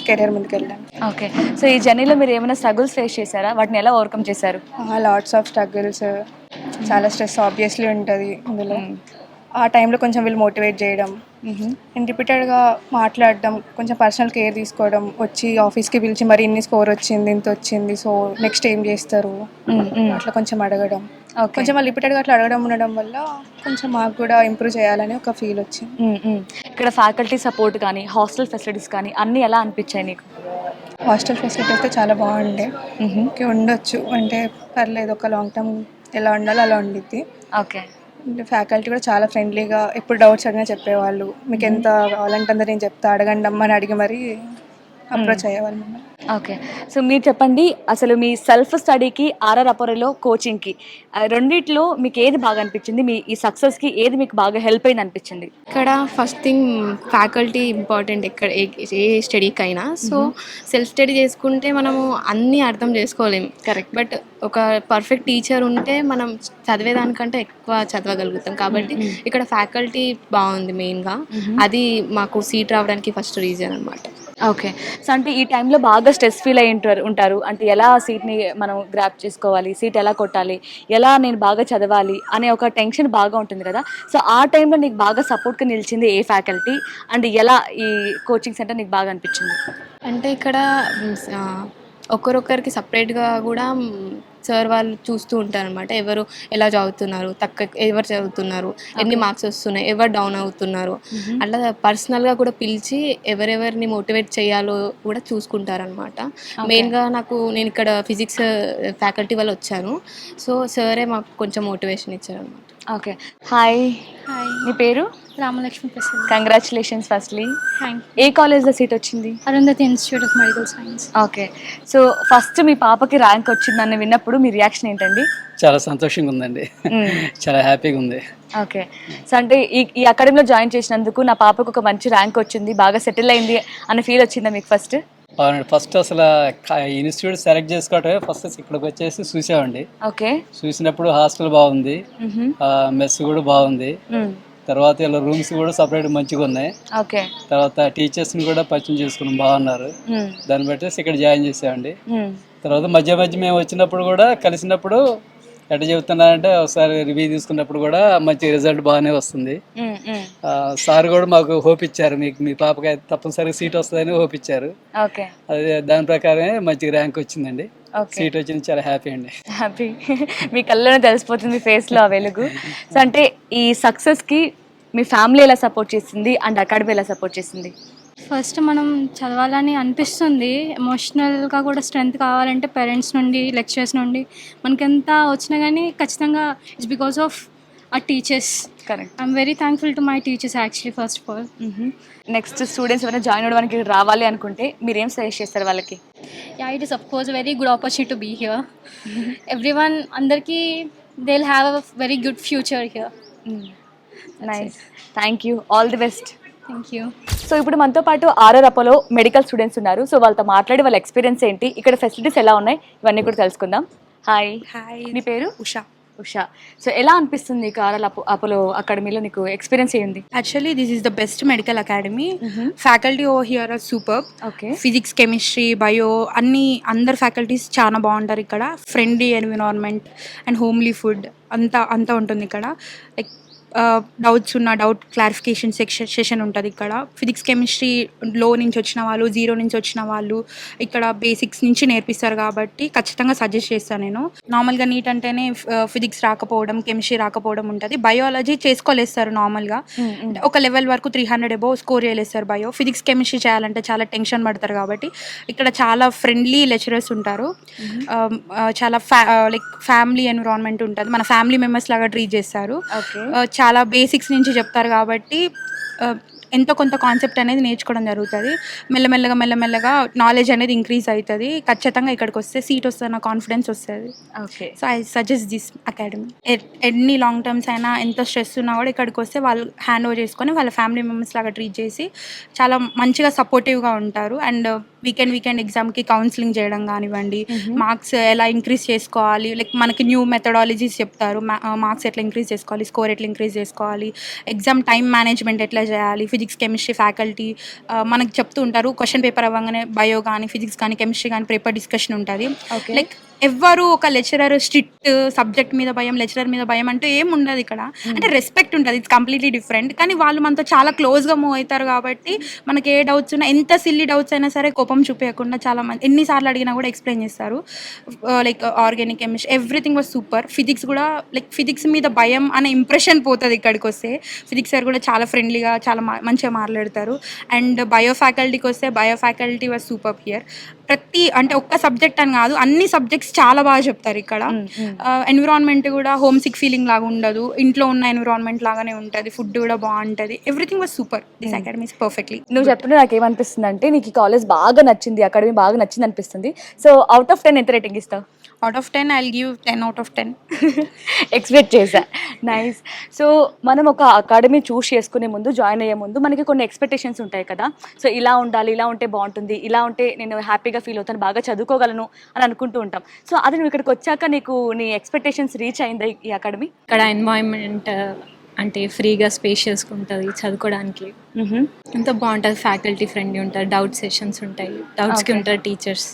కెరీర్ ముందుకెళ్ళడానికి. ఓకే. సో, ఈ జర్నీలో మీరు ఏమైనా స్ట్రగుల్స్ ఫేస్ చేశారా? వాటిని ఎలా ఓవర్‌కమ్ చేశారు? లాట్స్ ఆఫ్ స్ట్రగుల్స్, చాలా స్ట్రెస్ ఆబ్వియస్లీ ఉంటుంది ఇందులో. ఆ టైంలో కొంచెం వీళ్ళు మోటివేట్ చేయడం అండ్ రిపీటెడ్గా మాట్లాడడం, కొంచెం పర్సనల్ కేర్ తీసుకోవడం, వచ్చి ఆఫీస్కి పిలిచి మరి ఇన్ని స్కోర్ వచ్చింది, ఇంత వచ్చింది, సో నెక్స్ట్ ఏం చేస్తారు అట్లా కొంచెం అడగడం. కొంచెం వాళ్ళు రిపీటెడ్గా అట్లా అడగడం ఉండడం వల్ల కొంచెం మాకు కూడా ఇంప్రూవ్ చేయాలని ఒక ఫీల్ వచ్చింది. ఇక్కడ ఫ్యాకల్టీ సపోర్ట్ కానీ, హాస్టల్ ఫెసిలిటీస్ కానీ అన్నీ ఎలా అనిపించాయి నీకు? హాస్టల్ ఫెసిలిటీ అయితే చాలా బాగుండే. ఓకే, ఉండొచ్చు అంటే పర్లేదు, ఒక లాంగ్ టర్మ్ ఎలా ఉండాలో అలా ఉండిద్ది. ఓకే. ఫ్యాకల్టీ కూడా చాలా ఫ్రెండ్లీగా, ఎప్పుడు డౌట్స్ అడిగినా చెప్పేవాళ్ళు. మీకు ఎంత కావాలంటే అంత నేను చెప్తా, అడగండి అమ్మని అడిగి మరీ అప్రోచ్ అయ్యేవాళ్ళు మమ్మల్ని. ఓకే. సో, మీరు చెప్పండి అసలు మీ సెల్ఫ్ స్టడీకి, ఆర్ఆర్ అపోలోలో కోచింగ్‌కి రెండిట్లో మీకు ఏది బాగా అనిపించింది? మీ ఈ సక్సెస్‌కి ఏది మీకు బాగా హెల్ప్ అయింది అనిపించింది? ఇక్కడ ఫస్ట్ థింగ్ ఫ్యాకల్టీ ఇంపార్టెంట్ ఎక్కడ ఏ స్టడీకైనా. సో సెల్ఫ్ స్టడీ చేసుకుంటే మనము అన్నీ అర్థం చేసుకోలేం. కరెక్ట్. బట్ ఒక పర్ఫెక్ట్ టీచర్ ఉంటే మనం చదివేదానికంటే ఎక్కువ చదవగలుగుతాం. కాబట్టి ఇక్కడ ఫ్యాకల్టీ బాగుంది మెయిన్గా. అది మాకు సీట్ రావడానికి ఫస్ట్ రీజన్ అనమాట. ఓకే. సో, అంటే ఈ టైంలో బాగా స్ట్రెస్ ఫీల్ అయ్యి ఉంటారు. అంటే ఎలా సీట్‌ని మనం గ్రాబ్ చేసుకోవాలి, సీట్ ఎలా కొట్టాలి, ఎలా నేను బాగా చదవాలి అనే ఒక టెన్షన్ బాగా ఉంటుంది కదా! సో, ఆ టైంలో నీకు బాగా సపోర్ట్‌గా నిలిచింది ఏ ఫ్యాకల్టీ? అండ్ ఎలా ఈ కోచింగ్ సెంటర్ నీకు బాగా అనిపించింది? అంటే ఇక్కడ ఒకరొకరికి సపరేట్గా కూడా సార్ వాళ్ళు చూస్తూ ఉంటారనమాట. ఎవరు ఎలా చదువుతున్నారు, ఎవరు చదువుతున్నారు, ఎన్ని మార్క్స్ వస్తున్నాయి, ఎవరు డౌన్ అవుతున్నారు, అట్లా పర్సనల్గా కూడా పిలిచి ఎవరెవరిని మోటివేట్ చేయాలో కూడా చూసుకుంటారనమాట. మెయిన్గా నేను ఇక్కడ ఫిజిక్స్ ఫ్యాకల్టీ వల్ల వచ్చాను. సో సారే మాకు కొంచెం మోటివేషన్ ఇచ్చారనమాట. ఓకే. హాయ్. హాయ్, మీ పేరు? Ramalakshmi Prasad. Congratulations firstly. Thank ఏ కాలేజ్‌లో సీట్ వచ్చింది? Arundhati institute of medical science. Okay. So, first మీ పాపకి ర్యాంక్ వచ్చిందని విన్నప్పుడు మీ రియాక్షన్ ఏంటండి? చాలా సంతోషంగా ఉందండి. చాలా హ్యాపీగా ఉంది. ఓకే. సో, అంటే ఈ అకాడమీలో జాయిన్ చేసినందుకు నా పాపకు ఒక మంచి ర్యాంక్ వచ్చింది, బాగా సెటిల్ అయింది అనే ఫీల్ వచ్చిందా మీకు ఫస్ట్? అవునండి, ఫస్ట్ అసలు ఇన్స్టిట్యూట్ సెలెక్ట్ చేసుకోవటమే ఫస్ట్ ఇక్కడికి వచ్చేసి చూసామండి. ఓకే. చూసినప్పుడు హాస్టల్ బాగుంది, మెస్ కూడా బాగుంది, తర్వాత ఇలా రూమ్స్ కూడా సపరేట్ మంచిగా ఉన్నాయి. ఓకే. తర్వాత టీచర్స్ని కూడా పరిచయం చేసుకున్నాం, బాగున్నారు. దాన్ని బట్టి ఇక్కడ జాయిన్ చేసామండి. తర్వాత మధ్య మేము వచ్చినప్పుడు కూడా కలిసినప్పుడు ఎట్లా చెబుతున్నారంటే ఒకసారి రివ్యూ తీసుకున్నప్పుడు కూడా మంచి రిజల్ట్ బాగానే వస్తుంది. సార్ కూడా మాకు హోప్ ఇచ్చారు, మీ పాపకి తప్పనిసరిగా సీట్ వస్తుందని హోప్ ఇచ్చారు. ఓకే. అదే దాని ప్రకారమే మంచి ర్యాంక్ వచ్చిందండి. సీట్ వచ్చింది, చాలా హ్యాపీ అండి. హ్యాపీ. మీ కళ్ళలోనే తెలిసిపోతుంది ఫేస్లో ఆ వెలుగు. సో, అంటే ఈ సక్సెస్కి మీ ఫ్యామిలీ ఎలా సపోర్ట్ చేసింది అండ్ అకాడమీ ఎలా సపోర్ట్ చేసింది? ఫస్ట్ మనం చదవాలని అనిపిస్తుంది, ఎమోషనల్గా కూడా స్ట్రెంగ్త్ కావాలంటే పేరెంట్స్ నుండి, లెక్చరర్స్ నుండి మనకి ఎంత వచ్చినా కానీ ఖచ్చితంగా ఇట్స్ బికాస్ ఆఫ్ ఆ teachers. Correct. I'm very thankful to my teachers actually first of all. Next students ఎవరైనా జాయిన్ అవ్వడానికి రావాలి అనుకుంటే మీరు ఏం సజెస్ట్ చేస్తారు వాళ్ళకి? Yeah, it is of course a very good opportunity to be here. Everyone, andarki, they'll have a very good future here. Nice. Thank you. All the best. Thank you. So, ఇప్పుడు మనతో పాటు ఆర్ఆర్ అపోలో మెడికల్ స్టూడెంట్స్ ఉన్నారు. సో, వాళ్ళతో మాట్లాడి వాళ్ళ ఎక్స్పీరియన్స్ ఏంటి, ఇక్కడ ఫెసిలిటీస్ ఎలా ఉన్నాయి, ఇవన్నీ కూడా తెలుసుకుందాం. హాయ్. హాయ్, నీ పేరు? ఉషా. ఉషా. సో, ఎలా అనిపిస్తుంది నీకు ఆర్ఆర్ అపోలో అకాడమీలో నీకు ఎక్స్పీరియన్స్ ఏంది? Actually, this is the best medical academy. Faculty over here are superb. Okay. Physics, chemistry, bio అందరు ఫ్యాకల్టీస్ చాలా బాగుంటారు ఇక్కడ. Friendly environment and homely food అంతా ఉంటుంది ఇక్కడ. లైక్ డౌట్స్ ఉన్న డౌట్ క్లారిఫికేషన్ సెషన్ ఉంటుంది ఇక్కడ. ఫిజిక్స్, కెమిస్ట్రీ లో నుంచి వచ్చిన వాళ్ళు, జీరో నుంచి వచ్చిన వాళ్ళు ఇక్కడ బేసిక్స్ నుంచి నేర్పిస్తారు కాబట్టి ఖచ్చితంగా సజెస్ట్ చేస్తాను నేను. నార్మల్గా నీట్ అంటేనే ఫిజిక్స్ రాకపోవడం, కెమిస్ట్రీ రాకపోవడం ఉంటుంది. బయాలజీ చేసుకోలేస్తారు నార్మల్గా, ఒక లెవెల్ వరకు 300 అబోవ్ స్కోర్ చేయలేస్తారు బయో. ఫిజిక్స్, కెమిస్ట్రీ చేయాలంటే చాలా టెన్షన్ పడతారు కాబట్టి ఇక్కడ చాలా ఫ్రెండ్లీ లెక్చరర్స్ ఉంటారు. చాలా లైక్ ఫ్యామిలీ ఎన్విరాన్మెంట్ ఉంటుంది, మన ఫ్యామిలీ మెంబర్స్ లాగా ట్రీట్ చేస్తారు. చాలా బేసిక్స్ నుంచి చెప్తారు కాబట్టి ఎంతో కొంత కాన్సెప్ట్ అనేది నేర్చుకోవడం జరుగుతుంది. మెల్లమెల్లగా నాలెడ్జ్ అనేది ఇంక్రీజ్ అవుతుంది. ఖచ్చితంగా ఇక్కడికి వస్తే సీట్ వస్తుంది, కాన్ఫిడెన్స్ వస్తుంది. Okay. So I suggest this academy. ఎన్ని లాంగ్ టర్మ్స్ అయినా ఎంత స్ట్రెస్ ఉన్నా కూడా ఇక్కడికి వస్తే వాళ్ళు హ్యాండ్ ఓవర్ చేసుకొని వాళ్ళ ఫ్యామిలీ మెంబర్స్ లాగా ట్రీట్ చేసి చాలా మంచిగా సపోర్టివ్గా ఉంటారు. అండ్ వీకెండ్ ఎగ్జామ్కి కౌన్సిలింగ్ చేయడం కానివ్వండి, మార్క్స్ ఎలా ఇంక్రీజ్ చేసుకోవాలి, లైక్ మనకి న్యూ మెథడాలజీస్ చెప్తారు. మార్క్స్ ఎట్లా ఇంక్రీజ్ చేసుకోవాలి, స్కోర్ ఎట్లా ఇంక్రీజ్ చేసుకోవాలి, ఎగ్జామ్ టైం మేనేజ్మెంట్ ఎట్లా చేయాలి, ఫిజిక్స్ కెమిస్ట్రీ ఫ్యాకల్టీ మనకి చెప్తూ ఉంటారు. క్వశ్చన్ పేపర్ అవ్వగానే బయో కానీ ఫిజిక్స్ కానీ కెమిస్ట్రీ కానీ పేపర్ డిస్కషన్ ఉంటుంది. లైక్ ఎవ్వరు ఒక లెక్చరర్ స్ట్రిక్ట్ సబ్జెక్ట్ మీద భయం, లెక్చరర్ మీద భయం అంటూ ఏం ఉండదు ఇక్కడ. అంటే రెస్పెక్ట్ ఉంటుంది, ఇట్స్ కంప్లీట్లీ డిఫరెంట్. కానీ వాళ్ళు మనతో చాలా క్లోజ్గా మూవ్ అవుతారు కాబట్టి మనకి ఏ డౌట్స్ ఉన్నా, ఎంత సిల్లీ డౌట్స్ అయినా సరే కోపం చూపించకుండా చాలా మంది ఎన్నిసార్లు అడిగినా కూడా ఎక్స్ప్లెయిన్ చేస్తారు. Like organic chemistry everything was super. Physics కూడా లైక్ ఫిజిక్స్ మీద భయం అనే ఇంప్రెషన్ పోతుంది ఇక్కడికి వస్తే. ఫిజిక్స్ సార్ కూడా చాలా ఫ్రెండ్లీగా చాలా మంచిగా మాట్లాడతారు. అండ్ బయో ఫ్యాకల్టీకి వస్తే bio faculty was super here. అంటే ఒక్క సబ్జెక్ట్ అని కాదు, అన్ని సబ్జెక్ట్స్ చాలా బాగా చెప్తారు ఇక్కడ. ఎన్విరాన్మెంట్ కూడా హోమ్ సిక్ ఫీలింగ్ లాగా ఉండదు, ఇంట్లో ఉన్న ఎన్విరాన్మెంట్ లాగానే ఉంటుంది. ఫుడ్ కూడా బాగుంటుంది. Everything was super. This academy is perfectly. నువ్వు చెప్పిన నాకు ఏమనిపిస్తుంది అంటే నీకు ఈ కాలేజ్ బాగా నచ్చింది, అకాడమీ బాగా నచ్చింది అనిపిస్తుంది. సో అవుట్ ఆఫ్ 10 ఎంత రేటింగ్ ఇస్తావు? Out of 10 I will give 10 out of 10. Expect చేశా. నైస్. సో మనం ఒక అకాడమీ చూస్ చేసుకునే ముందు, జాయిన్ అయ్యే ముందు మనకి కొన్ని ఎక్స్పెక్టేషన్స్ ఉంటాయి కదా. సో ఇలా ఉండాలి, ఇలా ఉంటే బాగుంటుంది, ఇలా ఉంటే నేను హ్యాపీగా ఫీల్ అవుతాను, బాగా చదువుకోగలను అని అనుకుంటూ ఉంటాం. సో అది నువ్వు ఇక్కడికి వచ్చాక నీకు నీ ఎక్స్పెక్టేషన్స్ రీచ్ అయిందా ఈ అకాడమీ? ఇక్కడ ఎన్వైరన్మెంట్ అంటే ఫ్రీగా స్పేషియస్గా ఉంటుంది, చదువుకోవడానికి అంత బాగుంటుంది. ఫ్యాకల్టీ ఫ్రెండ్లీ ఉంటారు, డౌట్ సెషన్స్ ఉంటాయి, డౌట్స్కి ఉంటారు టీచర్స్.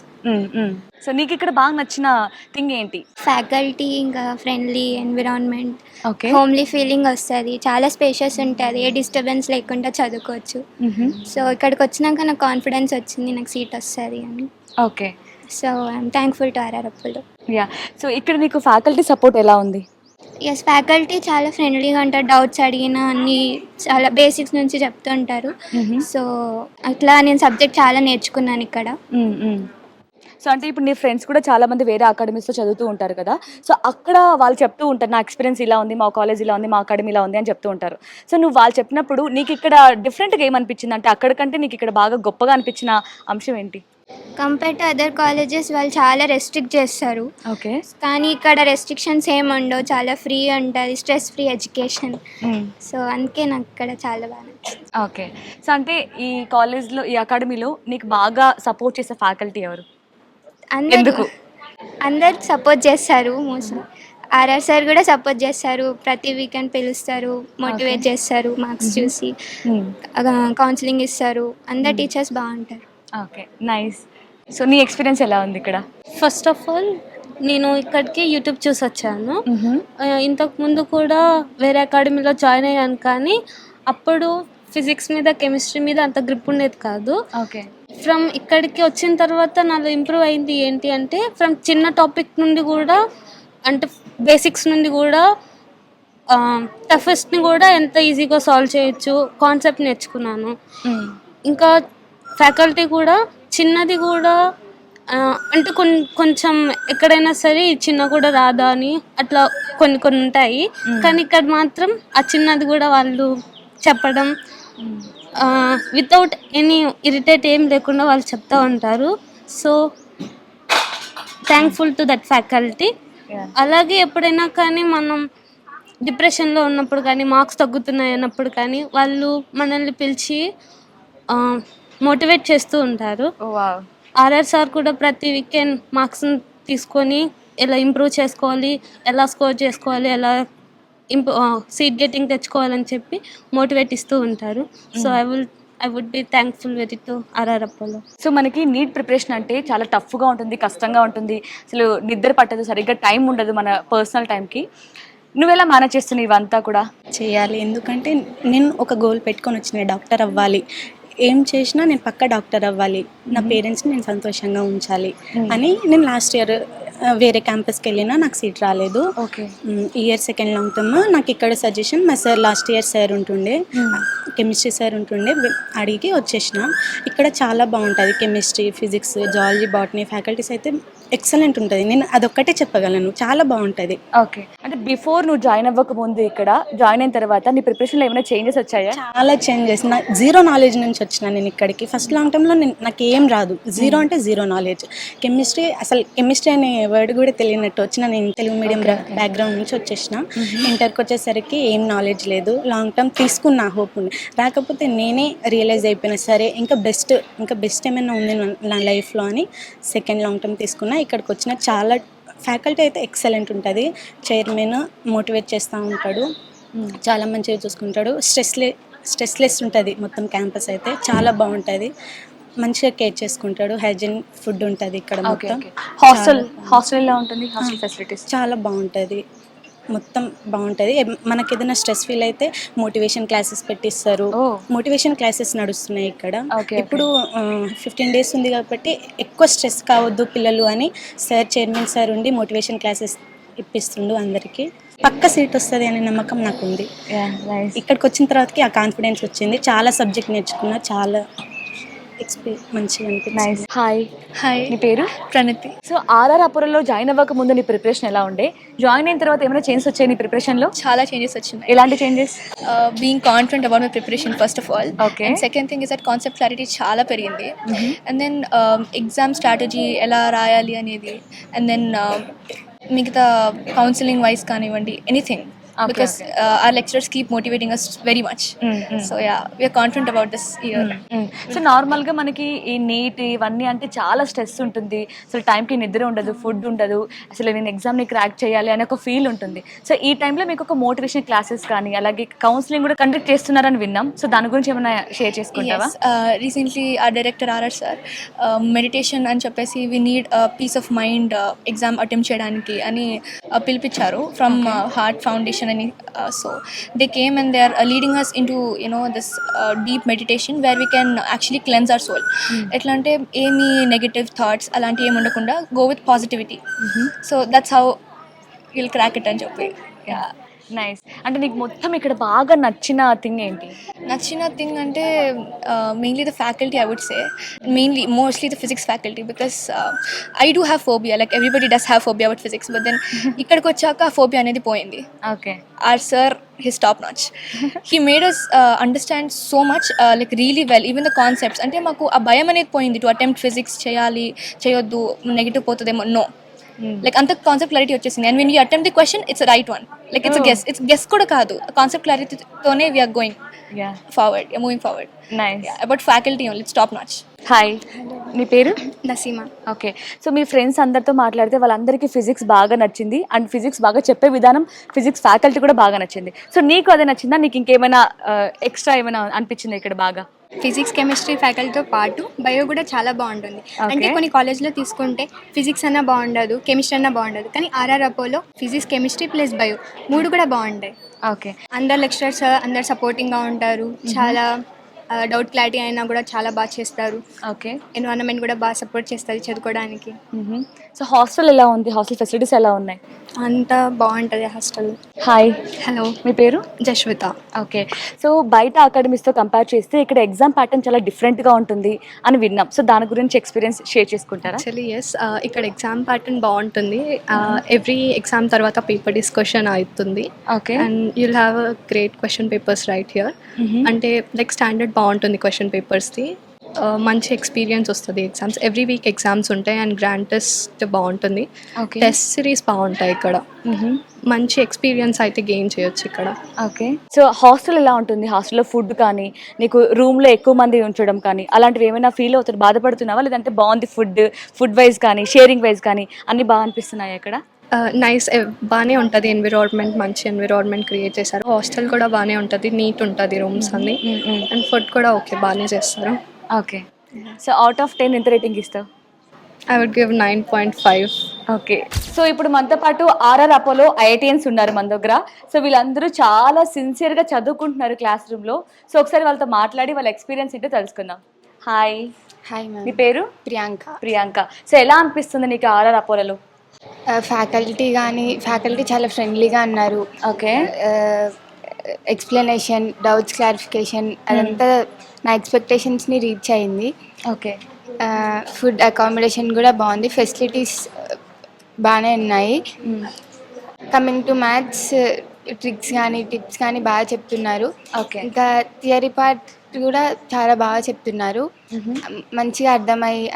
సో నీకు ఇక్కడ బాగా నచ్చిన థింగ్ ఏంటి? ఫ్యాకల్టీ, ఇంకా friendly environment, okay, homely feeling వస్తుంది, చాలా స్పేషియస్ ఉంటుంది, ఏ డిస్టర్బెన్స్ లేకుండా చదువుకోవచ్చు. సో ఇక్కడికి వచ్చినాక నాకు కాన్ఫిడెన్స్ వచ్చింది, నాకు సీట్ వస్తుంది అని. Okay. So I'm thankful to RR Apollo. Yeah. So ఇక్కడ నీకు ఫ్యాకల్టీ సపోర్ట్ ఎలా ఉంది? ఎస్, ఫ్యాకల్టీ చాలా ఫ్రెండ్లీగా ఉంటారు. డౌట్స్ అడిగినా అన్ని చాలా బేసిక్స్ నుంచి చెప్తూ ఉంటారు. సో అట్లా నేను సబ్జెక్ట్ చాలా నేర్చుకున్నాను ఇక్కడ. సో అంటే ఇప్పుడు నీ ఫ్రెండ్స్ కూడా చాలా మంది వేరే అకాడమీస్లో చదువుతూ ఉంటారు కదా. సో అక్కడ వాళ్ళు చెప్తూ ఉంటారు, నా ఎక్స్పీరియన్స్ ఇలా ఉంది, మా కాలేజ్ ఇలా ఉంది, మా అకాడమీ ఇలా ఉంది అని చెప్తూ ఉంటారు. సో నువ్వు వాళ్ళు చెప్పినప్పుడు నీకు ఇక్కడ డిఫరెంట్గా ఏమనిపించింది? అంటే అక్కడికంటే నీకు ఇక్కడ బాగా గొప్పగా అనిపించిన అంశం ఏంటి? కంపేర్ టు అదర్ కాలేజెస్ వాళ్ళు చాలా రెస్ట్రిక్ట్ చేస్తారు. ఓకే. కానీ ఇక్కడ రెస్ట్రిక్షన్స్ ఏమి ఉండవు, చాలా ఫ్రీ ఉంటుంది, స్ట్రెస్ ఫ్రీ ఎడ్యుకేషన్. సో అందుకే నాకు ఇక్కడ చాలా బాగా నచ్చింది. ఓకే. సో అంటే ఈ కాలేజ్లో, ఈ అకాడమీలో నీకు బాగా సపోర్ట్ చేసే ఫ్యాకల్టీ ఎవరు? ఎందుకు? అందరు సపోర్ట్ చేస్తారు. మోస్ట్లీ ఆర్ఆర్ సార్ కూడా సపోర్ట్ చేస్తారు, ప్రతి వీకెండ్ పిలుస్తారు, మోటివేట్ చేస్తారు, మార్క్స్ చూసి కౌన్సిలింగ్ ఇస్తారు. అందరు టీచర్స్ బాగుంటారు. Okay, nice. సో నీ ఎక్స్పీరియన్స్ ఎలా ఉంది ఇక్కడ? ఫస్ట్ ఆఫ్ ఆల్ నేను ఇక్కడికి యూట్యూబ్ చూసి వచ్చాను. ఇంతకుముందు కూడా వేరే అకాడమీలో జాయిన్ అయ్యాను, కానీ అప్పుడు ఫిజిక్స్ మీద కెమిస్ట్రీ మీద అంత గ్రిప్ ఉండేది కాదు. ఓకే. ఫ్రమ్ ఇక్కడికి వచ్చిన తర్వాత నాలో ఇంప్రూవ్ అయింది ఏంటి అంటే, ఫ్రమ్ చిన్న టాపిక్ నుండి కూడా, అంటే బేసిక్స్ నుండి కూడా టఫెస్ట్ని కూడా ఎంత ఈజీగా సాల్వ్ చేయొచ్చు, కాన్సెప్ట్ నేర్చుకున్నాను. ఇంకా ఫ్యాకల్టీ కూడా చిన్నది కూడా అంటే కొంచెం ఎక్కడైనా సరే చిన్న కూడా రాదా అని అట్లా కొన్ని ఉంటాయి, కానీ ఇక్కడ మాత్రం ఆ చిన్నది కూడా వాళ్ళు చెప్పడం వితౌట్ ఎనీ ఇరిటేట్ ఏం లేకుండా వాళ్ళు చెప్తూ ఉంటారు. So thankful to that faculty. అలాగే ఎప్పుడైనా కానీ మనం డిప్రెషన్లో ఉన్నప్పుడు కానీ, మార్క్స్ తగ్గుతున్నాయి అన్నప్పుడు కానీ వాళ్ళు మనల్ని పిలిచి మోటివేట్ చేస్తూ ఉంటారు. ఆర్ఆర్ సార్ కూడా ప్రతి వీకెండ్ మార్క్స్ని తీసుకొని ఎలా ఇంప్రూవ్ చేసుకోవాలి, ఎలా స్కోర్ చేసుకోవాలి, ఎలా సీట్ గెటింగ్ తెచ్చుకోవాలని చెప్పి మోటివేట్ ఇస్తూ ఉంటారు. So I would be thankful very to RR Apollo. So మనకి నీట్ ప్రిపరేషన్ అంటే చాలా టఫ్గా ఉంటుంది, కష్టంగా ఉంటుంది, అసలు నిద్ర పట్టదు, సరిగ్గా టైం ఉండదు మన పర్సనల్ టైంకి. నువ్వెలా మేనేజ్ చేస్తున్నావు ఇవంతా కూడా? చేయాలి, ఎందుకంటే నేను ఒక గోల్ పెట్టుకొని వచ్చిన, డాక్టర్ అవ్వాలి, ఏం చేసినా నేను పక్కా డాక్టర్ అవ్వాలి, నా పేరెంట్స్ని నేను సంతోషంగా ఉంచాలి అని నేను లాస్ట్ ఇయర్ వేరే క్యాంపస్కి వెళ్ళినా నాకు సీట్ రాలేదు. ఇయర్ సెకండ్ లాంగ్ టర్మ్ నాకు ఇక్కడ సజెషన్ మా సార్, లాస్ట్ ఇయర్ సార్ ఉంటుండే, కెమిస్ట్రీ సార్ ఉంటుండే, అడిగి వచ్చేసిన. ఇక్కడ చాలా బాగుంటుంది, chemistry, physics, zoology, botany faculties అయితే ఎక్సలెంట్ ఉంటుంది. నేను అదొక్కటే చెప్పగలను, చాలా బాగుంటుంది. ఓకే, అంటే బిఫోర్ నువ్వు జాయిన్ అవ్వక ముందు ఇక్కడ జాయిన్ అయిన తర్వాత నీ ప్రిపరేషన్లో ఏమైనా చేంజెస్ వచ్చాయా? చాలా చేంజెస్. నా జీరో నాలెడ్జ్ నుంచి వచ్చిన నేను ఇక్కడికి. ఫస్ట్ లాంగ్ టైంలో నాకు ఏం రాదు, జీరో అంటే జీరో నాలెడ్జ్. కెమిస్ట్రీ అనే వర్డ్ కూడా తెలియనట్టు వచ్చిన. నేను తెలుగు మీడియం బ్యాక్గ్రౌండ్ నుంచి వచ్చేసిన. ఇంటర్కి వచ్చేసరికి ఏం నాలెడ్జ్ లేదు. లాంగ్ టర్మ్ తీసుకున్న హోప్ ఉంది, రాకపోతే నేనే రియలైజ్ అయిపోయినా సరే ఇంకా బెస్ట్ ఏమైనా ఉంది నా లైఫ్లో అని సెకండ్ లాంగ్ టర్మ్ తీసుకున్నా. ఇక్కడికి వచ్చిన చాలా ఫ్యాకల్టీ అయితే ఎక్సలెంట్ ఉంటుంది. చైర్మన్ మోటివేట్ చేస్తూ ఉంటాడు, చాలా మంచిగా చూసుకుంటాడు. స్ట్రెస్లెస్ ఉంటుంది మొత్తం క్యాంపస్ అయితే, చాలా బాగుంటుంది. మంచిగా కేర్ చేసుకుంటాడు. హైజీన్ ఫుడ్ ఉంటుంది ఇక్కడ మొత్తం. హాస్టల్ ఎలా ఉంటుంది? హాస్టల్ ఫెసిలిటీస్ చాలా బాగుంటుంది, మొత్తం బాగుంటుంది. మనకి ఏదైనా స్ట్రెస్ ఫీల్ అయితే మోటివేషన్ క్లాసెస్ పెట్టిస్తారు. మోటివేషన్ క్లాసెస్ నడుస్తున్నాయి ఇక్కడ. ఇప్పుడు 15 days ఉంది కాబట్టి ఎక్కువ స్ట్రెస్ కావద్దు పిల్లలు అని చైర్మన్ సార్ ఉండి మోటివేషన్ క్లాసెస్ ఇప్పిస్తుండు అందరికీ. పక్క సీట్ వస్తుంది అనే నమ్మకం నాకు ఉంది. ఇక్కడికి వచ్చిన తర్వాతకి ఆ కాన్ఫిడెన్స్ వచ్చింది. చాలా సబ్జెక్ట్ నేర్చుకున్నా, చాలా మంచిగా అనిపించింది. హాయ్, నీ పేరు? ప్రణతి. సో ఆర్ఆర్ అపోలో జాయిన్ అవ్వక ముందు నీ ప్రిపరేషన్ ఎలా ఉండే? జాయిన్ అయిన తర్వాత ఏమైనా చేంజెస్ వచ్చాయి నీ ప్రిపరేషన్లో? చాలా చేంజెస్ వచ్చినాయి. ఎలాంటి changes? Being confident about my preparation first of all. Okay. And second thing is that concept clarity చాలా పెరిగింది. అండ్ దెన్ ఎగ్జామ్ స్ట్రాటజీ ఎలా రాయాలి అనేది, అండ్ దెన్ మిగతా కౌన్సిలింగ్ వైజ్ కానివ్వండి, anything. Because our lecturers keep motivating us very much. So yeah, we are confident about this year. So నార్మల్గా మనకి ఈ నీట్ ఇవన్నీ అంటే చాలా స్ట్రెస్ ఉంటుంది. అసలు టైంకి నిద్ర ఉండదు, ఫుడ్ ఉండదు, అసలు నేను ఎగ్జామ్ని క్రాక్ చేయాలి అనే ఒక ఫీల్ ఉంటుంది. సో ఈ టైంలో మీకు ఒక మోటివేషన్ క్లాసెస్ కానీ అలాగే కౌన్సిలింగ్ కూడా కండక్ట్ చేస్తున్నారని విన్నాం. సో దాని గురించి ఏమైనా షేర్ చేసుకుంటావా? రీసెంట్లీ ఆ డైరెక్టర్ ఆర్ఆర్ సార్ మెడిటేషన్ అని చెప్పేసి we need peace of mind exam attempt చేయడానికి అని పిలిపించారు ఫ్రమ్ హార్ట్ ఫౌండేషన్ అని. So they came and they are leading us into this deep meditation where we can actually cleanse our soul. ఎట్లా అంటే ఏమి నెగటివ్ థాట్స్ అలాంటివి ఏమి ఉండకుండా go with positivity. So that's how you'll crack it అని చెప్పి. నైస్. అంటే నీకు మొత్తం ఇక్కడ బాగా నచ్చిన థింగ్ ఏంటి? నచ్చిన థింగ్ అంటే mainly the faculty, I would say mostly the physics faculty. Because I do have phobia, like everybody does have phobia about physics. But then ఇక్కడికి వచ్చాక ఆ ఫోబియా అనేది పోయింది. Okay. Our sir, his top notch. He made us understand so much, like really well, even the concepts. అంటే మాకు ఆ భయం అనేది పోయింది. టు అటెంప్ట్ ఫిజిక్స్ చేయాలి, చేయొద్దు, నెగిటివ్ పోతుందేమో, నో. లైక్ అంత కాన్సెప్ట్ క్లారిటీ వచ్చేసింది. And when you attempt the question it's right one. Like it's guess కూడా కాదు, కాన్సెప్ట్ క్లారిటీతోనే we're going forward, moving forward. Nice. About faculty only, it's top notch. Hi, నీ పేరు? నసీమా. ఓకే. సో మీ ఫ్రెండ్స్ అందరితో మాట్లాడితే వాళ్ళందరికీ ఫిజిక్స్ బాగా నచ్చింది అండ్ ఫిజిక్స్ బాగా చెప్పే విధానం, ఫిజిక్స్ ఫ్యాకల్టీ కూడా బాగా నచ్చింది. సో నీకు అదే నచ్చిందా? నీకు ఇంకేమైనా ఎక్స్ట్రా ఏమైనా అనిపించింది ఇక్కడ బాగా? ఫిజిక్స్ కెమిస్ట్రీ ఫ్యాకల్టీతో పాటు బయో కూడా చాలా బాగుంటుంది. అంటే కొన్ని కాలేజ్లో తీసుకుంటే ఫిజిక్స్ అన్నా బాగుండదు, కెమిస్ట్రీ అన్నా బాగుండదు, కానీ RR Apollo physics chemistry plus bio మూడు కూడా బాగుంటాయి. ఓకే. అందరు లెక్చరర్స్ అందరు సపోర్టింగ్గా ఉంటారు. చాలా డౌట్ క్లారిటీ అయినా కూడా చాలా బాగా చేస్తారు. ఓకే. ఎన్విరాన్మెంట్ కూడా బాగా సపోర్ట్ చేస్తుంది చదువుకోవడానికి. సో హాస్టల్ ఎలా ఉంది? హాస్టల్ ఫెసిలిటీస్ ఎలా ఉన్నాయి? అంతా బాగుంటుంది హాస్టల్. హాయ్, హలో, మీ పేరు? జశ్విత. ఓకే. సో బయట అకాడమీస్తో కంపేర్ చేస్తే ఇక్కడ ఎగ్జామ్ ప్యాటర్న్ చాలా డిఫరెంట్గా ఉంటుంది అని విన్నాం. సో దాని గురించి ఎక్స్పీరియన్స్ షేర్ చేసుకుంటారా? యాక్చువల్లీ ఎస్, ఇక్కడ ఎగ్జామ్ ప్యాటర్న్ బాగుంటుంది. ఎవ్రీ ఎగ్జామ్ తర్వాత పేపర్ డిస్కషన్ అవుతుంది. Okay. And you'll have a great question papers right here. అంటే లైక్ స్టాండర్డ్ బాగుంటుంది క్వశ్చన్ పేపర్స్ది. మంచి ఎక్స్పీరియన్స్ వస్తుంది. ఎగ్జామ్స్ ఎవ్రీ వీక్ ఎగ్జామ్స్ ఉంటాయి అండ్ గ్రాండ్ టెస్ట్ బాగుంటుంది. టెస్ట్ సిరీస్ బాగుంటాయి ఇక్కడ. మంచి ఎక్స్పీరియన్స్ అయితే గెయిన్ చేయొచ్చు ఇక్కడ. ఓకే. సో హాస్టల్ ఎలా ఉంటుంది? హాస్టల్లో ఫుడ్ కానీ, నీకు రూమ్లో ఎక్కువ మంది ఉంచడం కానీ అలాంటివి ఏమైనా ఫీల్ అవుతారు, బాధపడుతున్నావా? లేదంటే బాగుంది ఫుడ్ వైజ్ కానీ, షేరింగ్ వైజ్ కానీ అన్నీ బాగా అనిపిస్తున్నాయి ఇక్కడ? నైస్, బాగానే ఉంటుంది. ఎన్విరాన్మెంట్ మంచి ఎన్విరాన్మెంట్ క్రియేట్ చేశారు. హాస్టల్ కూడా బాగానే ఉంటుంది, నీట్ ఉంటుంది రూమ్స్ అన్ని. అండ్ ఫుడ్ కూడా ఓకే, బాగానే చేస్తారు. ఓకే. సో అవుట్ ఆఫ్ 10 ఎంత రేటింగ్ ఇస్తావు? I would give 9.5. Okay. So ఇప్పుడు మనతో పాటు ఆర్ఆర్ అపోలో ఐఐటియన్స్ ఉన్నారు మన దగ్గర. సో వీళ్ళందరూ చాలా సిన్సియర్గా చదువుకుంటున్నారు క్లాస్ రూమ్లో. సో ఒకసారి వాళ్ళతో మాట్లాడి వాళ్ళ ఎక్స్పీరియన్స్ ఏంటో తెలుసుకుందాం. హాయ్. Hi ma'am. మీ పేరు? ప్రియాంక. సో ఎలా అనిపిస్తుంది నీకు ఆర్ఆర్ అపోలో? ఫ్యాకల్టీ చాలా ఫ్రెండ్లీగా అన్నారు. ఓకే. ఎక్స్ప్లెనేషన్, డౌట్స్ క్లారిఫికేషన్ అదంతా నా ఎక్స్పెక్టేషన్స్ని రీచ్ అయింది. ఓకే. ఫుడ్ అకామిడేషన్ కూడా బాగుంది, ఫెసిలిటీస్ బాగానే ఉన్నాయి. కమింగ్ టు మ్యాథ్స్ ట్రిక్స్ కానీ టిప్స్ కానీ బాగా చెప్తున్నారు. ఓకే. ఇంకా థియరీ పార్ట్ కూడా చాలా బాగా చెప్తున్నారు. మంచిగా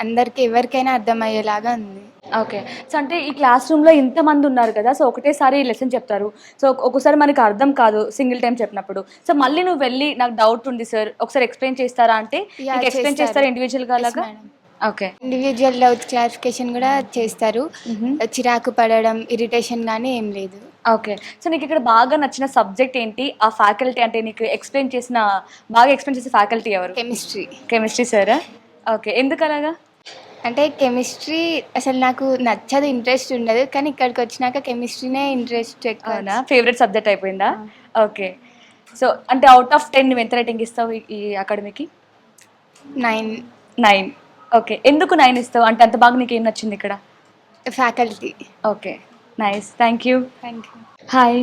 అందరికీ ఎవరికైనా అర్థమయ్యేలాగా ఉంది. ఓకే. సో అంటే ఈ క్లాస్ రూమ్లో ఇంతమంది ఉన్నారు కదా, సో ఒకటేసారి లెసన్ చెప్తారు. సో ఒక్కోసారి మనకి అర్థం కాదు సింగిల్ టైం చెప్పినప్పుడు. సో మళ్ళీ నువ్వు వెళ్ళి నాకు డౌట్ ఉంది సార్ ఒకసారి ఎక్స్ప్లెయిన్ చేస్తారా అంటే ఎక్స్ప్లెయిన్ చేస్తారా ఇండివిజువల్గా అలాగా? ఓకే. ఇండివిజువల్ డౌట్ క్లారిఫికేషన్ కూడా చేస్తారు. చిరాకు పడడం ఇరిటేషన్ కానీ ఏం లేదు. ఓకే. సో నీకు ఇక్కడ బాగా నచ్చిన సబ్జెక్ట్ ఏంటి? ఆ ఫ్యాకల్టీ అంటే నీకు బాగా ఎక్స్ప్లెయిన్ చేసే ఫ్యాకల్టీ ఎవరు? కెమిస్ట్రీ సారా? ఓకే. ఎందుకు అలాగా? అంటే కెమిస్ట్రీ అసలు నాకు నచ్చదు, ఇంట్రెస్ట్ ఉండదు, కానీ ఇక్కడికి వచ్చినాక కెమిస్ట్రీనే ఇంట్రెస్ట్ ఎక్కువ. అవునా? ఫేవరెట్ సబ్జెక్ట్ అయిపోయిందా? ఓకే. సో అంటే అవుట్ ఆఫ్ 10 నువ్వు ఎంత రేటింగ్ ఇస్తావు ఈ అకాడమీకి? 9. ఓకే. ఎందుకు 9 ఇస్తావు? అంటే అంత బాగా నీకు ఏం నచ్చింది ఇక్కడ? Faculty. Okay, nice, thank you. Thank you. Hi.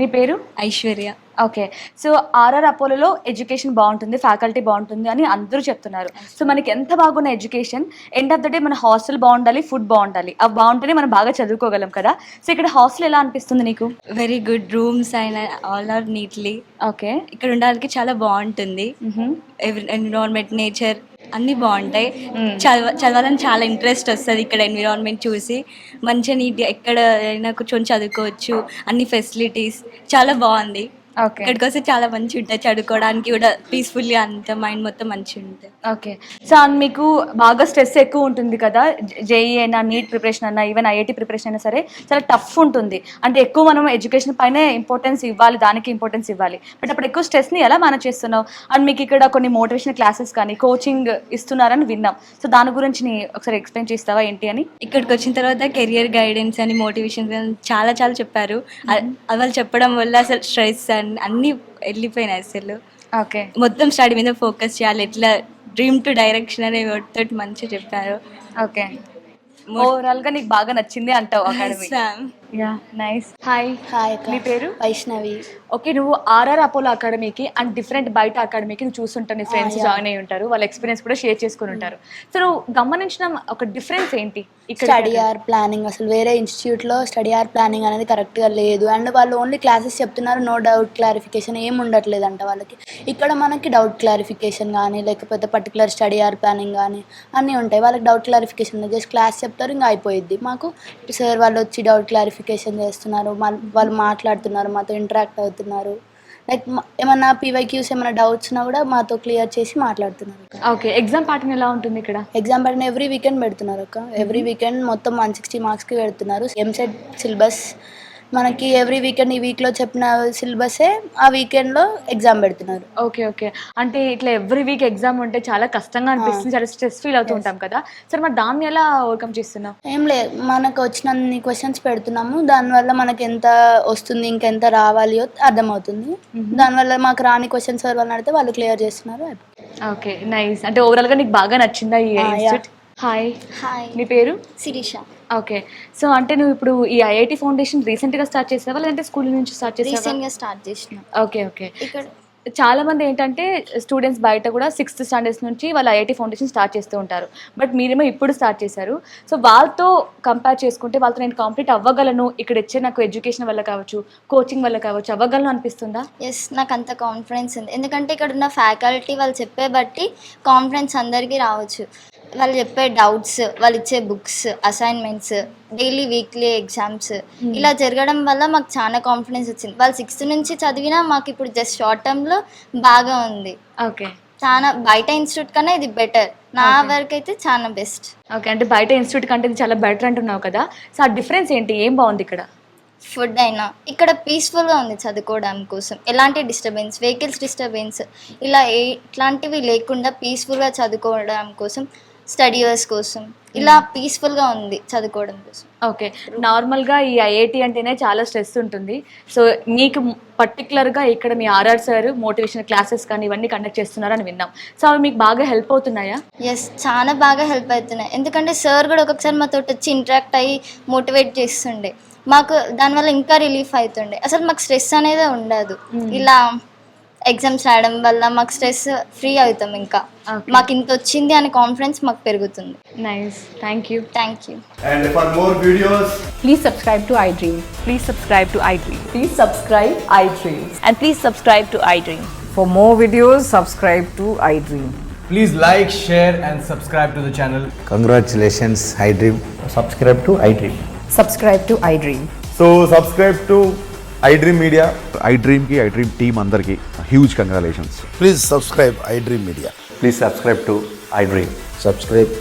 నీ పేరు? ఐశ్వర్య. ఓకే. సో ఆర్ఆర్ అపోలోలో ఎడ్యుకేషన్ బాగుంటుంది, ఫ్యాకల్టీ బాగుంటుంది అని అందరూ చెప్తున్నారు. సో మనకి ఎంత బాగున్న education, end of the day మన హాస్టల్ బాగుండాలి, ఫుడ్ బాగుండాలి, అవి బాగుంటేనే మనం బాగా చదువుకోగలం కదా. సో ఇక్కడ హాస్టల్ ఎలా అనిపిస్తుంది నీకు? Very good rooms and all are neatly. Okay. ఇక్కడ ఉండడానికి చాలా బాగుంటుంది. ఎన్విరాన్మెంట్, నేచర్ అన్నీ బాగుంటాయి. చదవాలని చాలా ఇంట్రెస్ట్ వస్తుంది ఇక్కడ ఎన్విరాన్మెంట్ చూసి. మంచిగా నీట్గా ఎక్కడైనా కూర్చొని చదువుకోవచ్చు, అన్ని ఫెసిలిటీస్ చాలా బాగుంది. ఓకే. ఇక్కడికి వస్తే చాలా మంచిగా ఉంటుంది చదువుకోవడానికి కూడా, పీస్ఫుల్గా అంత మైండ్ మొత్తం మంచిగా ఉంటుంది. ఓకే. సో మీకు బాగా స్ట్రెస్ ఎక్కువ ఉంటుంది కదా, జేఈ అయినా నీట్ ప్రిపరేషన్ అయినా ఈవెన్ ఐఐటి ప్రిపరేషన్ అయినా సరే చాలా టఫ్ ఉంటుంది. అంటే ఎక్కువ మనం ఎడ్యుకేషన్ పైనే ఇంపార్టెన్స్ ఇవ్వాలి, దానికి ఇంపార్టెన్స్ ఇవ్వాలి. బట్ అప్పుడు ఎక్కువ స్ట్రెస్ని ఎలా మేనేజ్ చేస్తున్నావు? అండ్ మీకు ఇక్కడ కొన్ని మోటివేషన్ క్లాసెస్ కానీ కోచింగ్ ఇస్తున్నారని విన్నాం. సో దాని గురించి ఒకసారి ఎక్స్ప్లెయిన్ చేస్తావా ఏంటి అని? ఇక్కడికి వచ్చిన తర్వాత కెరియర్ గైడెన్స్ అని, మోటివేషన్ చాలా చాలా చెప్పారు. వాళ్ళు చెప్పడం వల్ల అసలు స్ట్రెస్ అన్నీ వెళ్ళిపోయినాయి అసలు. ఓకే. మొత్తం స్టడీ మీద ఫోకస్ చేయాలి, ఎట్లా డ్రీమ్ టు డైరెక్షన్ అనే తోటి మంచిగా చెప్పారు. ఓకే. ఓవరాల్ గా నీకు బాగా నచ్చింది అంటావు అకాడమీ? Yeah, nice. హాయ్. నీ పేరు? వైష్ణవి. ఓకే. నువ్వు ఆర్ఆర్ అపోలో అకాడమీకి అండ్ డిఫరెంట్ బయట అకాడమీకి నువ్వు చూస్తుంటావు, నీ ఫ్రెండ్స్ జాయిన్ అయ్యి ఉంటారు, వాళ్ళ ఎక్స్పీరియన్స్ కూడా షేర్ చేసుకుని ఉంటారు. సో నువ్వు గమనించిన ఒక డిఫరెన్స్ ఏంటి? ఇక్కడ స్టడీ అవర్ ప్లానింగ్ అసలు వేరే ఇన్స్టిట్యూట్లో స్టడీ అవర్ ప్లానింగ్ అనేది కరెక్ట్గా లేదు. అండ్ వాళ్ళు ఓన్లీ క్లాసెస్ చెప్తున్నారు, నో డౌట్ క్లారిఫికేషన్ ఏం ఉండట్లేదు అంట వాళ్ళకి. ఇక్కడ మనకి డౌట్ క్లారిఫికేషన్ కానీ లేకపోతే పర్టికులర్ స్టడీ అవర్ ప్లానింగ్ కానీ అన్నీ ఉంటాయి. వాళ్ళకి డౌట్ క్లారిఫికేషన్ జస్ట్ క్లాస్ చెప్తారు, ఇంకా అయిపోయిద్ది. మాకు సార్ వాళ్ళు వచ్చి డౌట్ క్లారిఫికేషన్ చేస్తున్నారు, వాళ్ళు మాట్లాడుతున్నారు, మాతో ఇంటరాక్ట్ అవుతున్నారు. లైక్ ఏమన్నా పీవైక్యూస్ ఏమైనా డౌట్స్ ఉన్నా కూడా మాతో క్లియర్ చేసి మాట్లాడుతున్నారు. ఓకే. ఎగ్జామ్ ప్యాటర్న్ ఎలా ఉంటుంది ఇక్కడ? ఎగ్జామ్ ప్యాటర్న్ ఎవ్రీ వీకెండ్ పెడుతున్నారు అక్క. ఎవ్రీ వీకెండ్ మొత్తం 160 మార్క్స్కి పెడుతున్నారు. ఎంసెట్ సిలబస్ మనకి ఎవ్రీ వీకెండ్ ఈ వీక్లో చెప్పిన సిలబసే ఆ వీకెండ్లో ఎగ్జామ్ పెడుతున్నారు. ఓకే. ఓకే. అంటే ఇట్లా ఎవ్రీ వీక్ ఎగ్జామ్ ఉంటే చాలా కష్టంగా అనిపిస్తుంది, చాలా స్ట్రెస్ ఫీల్ అవుతూ ఉంటాం కదా. సరే మరి దాన్ని ఎలా ఓవర్కమ్ చేస్తున్నావు? ఏం లేదు, మనకు వచ్చినన్ని క్వశ్చన్స్ పెడుతున్నాము, దానివల్ల మనకి ఎంత వస్తుంది ఇంకెంత రావాలి అర్థమవుతుంది. దానివల్ల మాకు రాని క్వశ్చన్స్ వాళ్ళని అడిగితే వాళ్ళు క్లియర్ చేస్తున్నారు. Okay, nice. అంటే ఓవరాల్గా నీకు బాగా నచ్చిందా ఈ ఇన్స్టిట్యూట్? హాయ్. నీ పేరు? శిరీష. ఓకే. సో అంటే నువ్వు ఇప్పుడు ఈ ఐఐటి ఫౌండేషన్ రీసెంట్గా స్టార్ట్ చేసావా లేదంటే స్కూల్ నుంచి స్టార్ట్ చేసావా? రీసెంట్గా స్టార్ట్ చేసిన. ఓకే. ఓకే. ఇక్కడ చాలా మంది ఏంటంటే స్టూడెంట్స్ బయట కూడా 6th స్టాండర్డ్స్ నుంచి వాళ్ళు ఐఐటి ఫౌండేషన్ స్టార్ట్ చేస్తూ ఉంటారు. బట్ మీరేమో ఇప్పుడు స్టార్ట్ చేశారు. సో వాళ్ళతో కంపేర్ చేసుకుంటే వాళ్ళతో నేను కంప్లీట్ అవ్వగలను, ఇక్కడ ఇచ్చే నాకు ఎడ్యుకేషన్ వల్ల కావచ్చు, కోచింగ్ వల్ల కావచ్చు, అవ్వగలను అనిపిస్తుందా? ఎస్, నాకు అంత కాన్ఫిడెన్స్ ఉంది. ఎందుకంటే ఇక్కడ ఉన్న ఫ్యాకల్టీ వాళ్ళు చెప్పే బట్టి కాన్ఫిడెన్స్ అందరికీ రావచ్చు. వాళ్ళు చెప్పే డౌట్స్, వాళ్ళు ఇచ్చే books, assignments, daily weekly exams ఇలా జరగడం వల్ల మాకు చాలా కాన్ఫిడెన్స్ వచ్చింది. వాళ్ళు 6th నుంచి చదివినా మాకు ఇప్పుడు జస్ట్ షార్ట్ టర్మ్లో బాగా ఉంది. ఓకే. చాలా బయట ఇన్స్టిట్యూట్ కన్నా ఇది బెటర్, నా వరకు అయితే చాలా బెస్ట్. ఓకే. అంటే బయట ఇన్స్టిట్యూట్ కంటే ఇది చాలా బెటర్ అంటున్నావు కదా. సో ఆ డిఫరెన్స్ ఏంటి, ఏం బాగుంది ఇక్కడ? ఫుడ్ అయినా ఇక్కడ పీస్ఫుల్గా ఉంది చదువుకోవడం కోసం. ఎలాంటి డిస్టర్బెన్స్, వెహికల్స్ డిస్టర్బెన్స్ ఇలా ఇట్లాంటివి లేకుండా పీస్ఫుల్గా చదువుకోవడం కోసం, స్టడీ అవర్స్ కోసం ఇలా పీస్ఫుల్గా ఉంది చదువుకోవడం కోసం. ఓకే. నార్మల్గా ఈ ఐఐటి అంటేనే చాలా స్ట్రెస్ ఉంటుంది. సో మీకు పర్టికులర్గా ఇక్కడ మీ ఆర్ఆర్ సార్ మోటివేషన్ క్లాసెస్ కానీ ఇవన్నీ కండక్ట్ చేస్తున్నారని విన్నాం. సో అవి మీకు బాగా హెల్ప్ అవుతున్నాయా? ఎస్, చాలా బాగా హెల్ప్ అవుతున్నాయి. ఎందుకంటే సార్ కూడా ఒక్కొక్కసారి మాతో వచ్చి ఇంటరాక్ట్ అయ్యి మోటివేట్ చేస్తుండే, మాకు దానివల్ల ఇంకా రిలీఫ్ అవుతుండే. అసలు మాకు స్ట్రెస్ అనేది ఉండదు. ఇలా ఎగ్జామ్స్ రాయడం వల్ల మాకు స్ట్రెస్ ఫ్రీ అవుతాం. ఇంకా మాకు ఇంత వచ్చింది అనే కాన్ఫిడెన్స్ మాకు పెరుగుతుంది. Nice, thank you. And for more videos, Please subscribe to iDream. Please subscribe to iDream. Please subscribe iDream. And please subscribe to iDream. For more videos, subscribe to iDream. please like, share and subscribe to the channel. Congratulations, iDream. Subscribe to iDream. Subscribe to iDream. So subscribe to iDream Media. iDream ki iDream team andarki huge congratulations. Please subscribe iDream Media. Please subscribe to iDream. Subscribe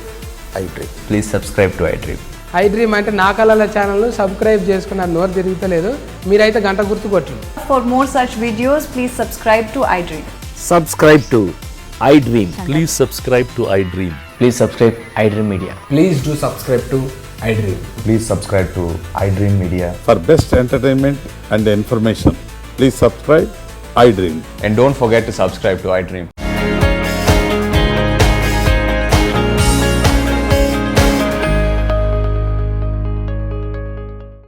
iDream. Please subscribe to iDream. iDream అంటే నా కళల ఛానల్ను సబ్స్క్రైబ్ చేసుకున్న నోరు తిరుగుతలేదు, మీరైతే గంట గుర్తు కొట్టండి. For more such videos, please subscribe to iDream. Subscribe to iDream. Please subscribe to iDream. Please subscribe iDream Media. Please do subscribe to iDream. Please subscribe to iDream Media. For best entertainment and information, please subscribe iDream. And don't forget to subscribe to iDream.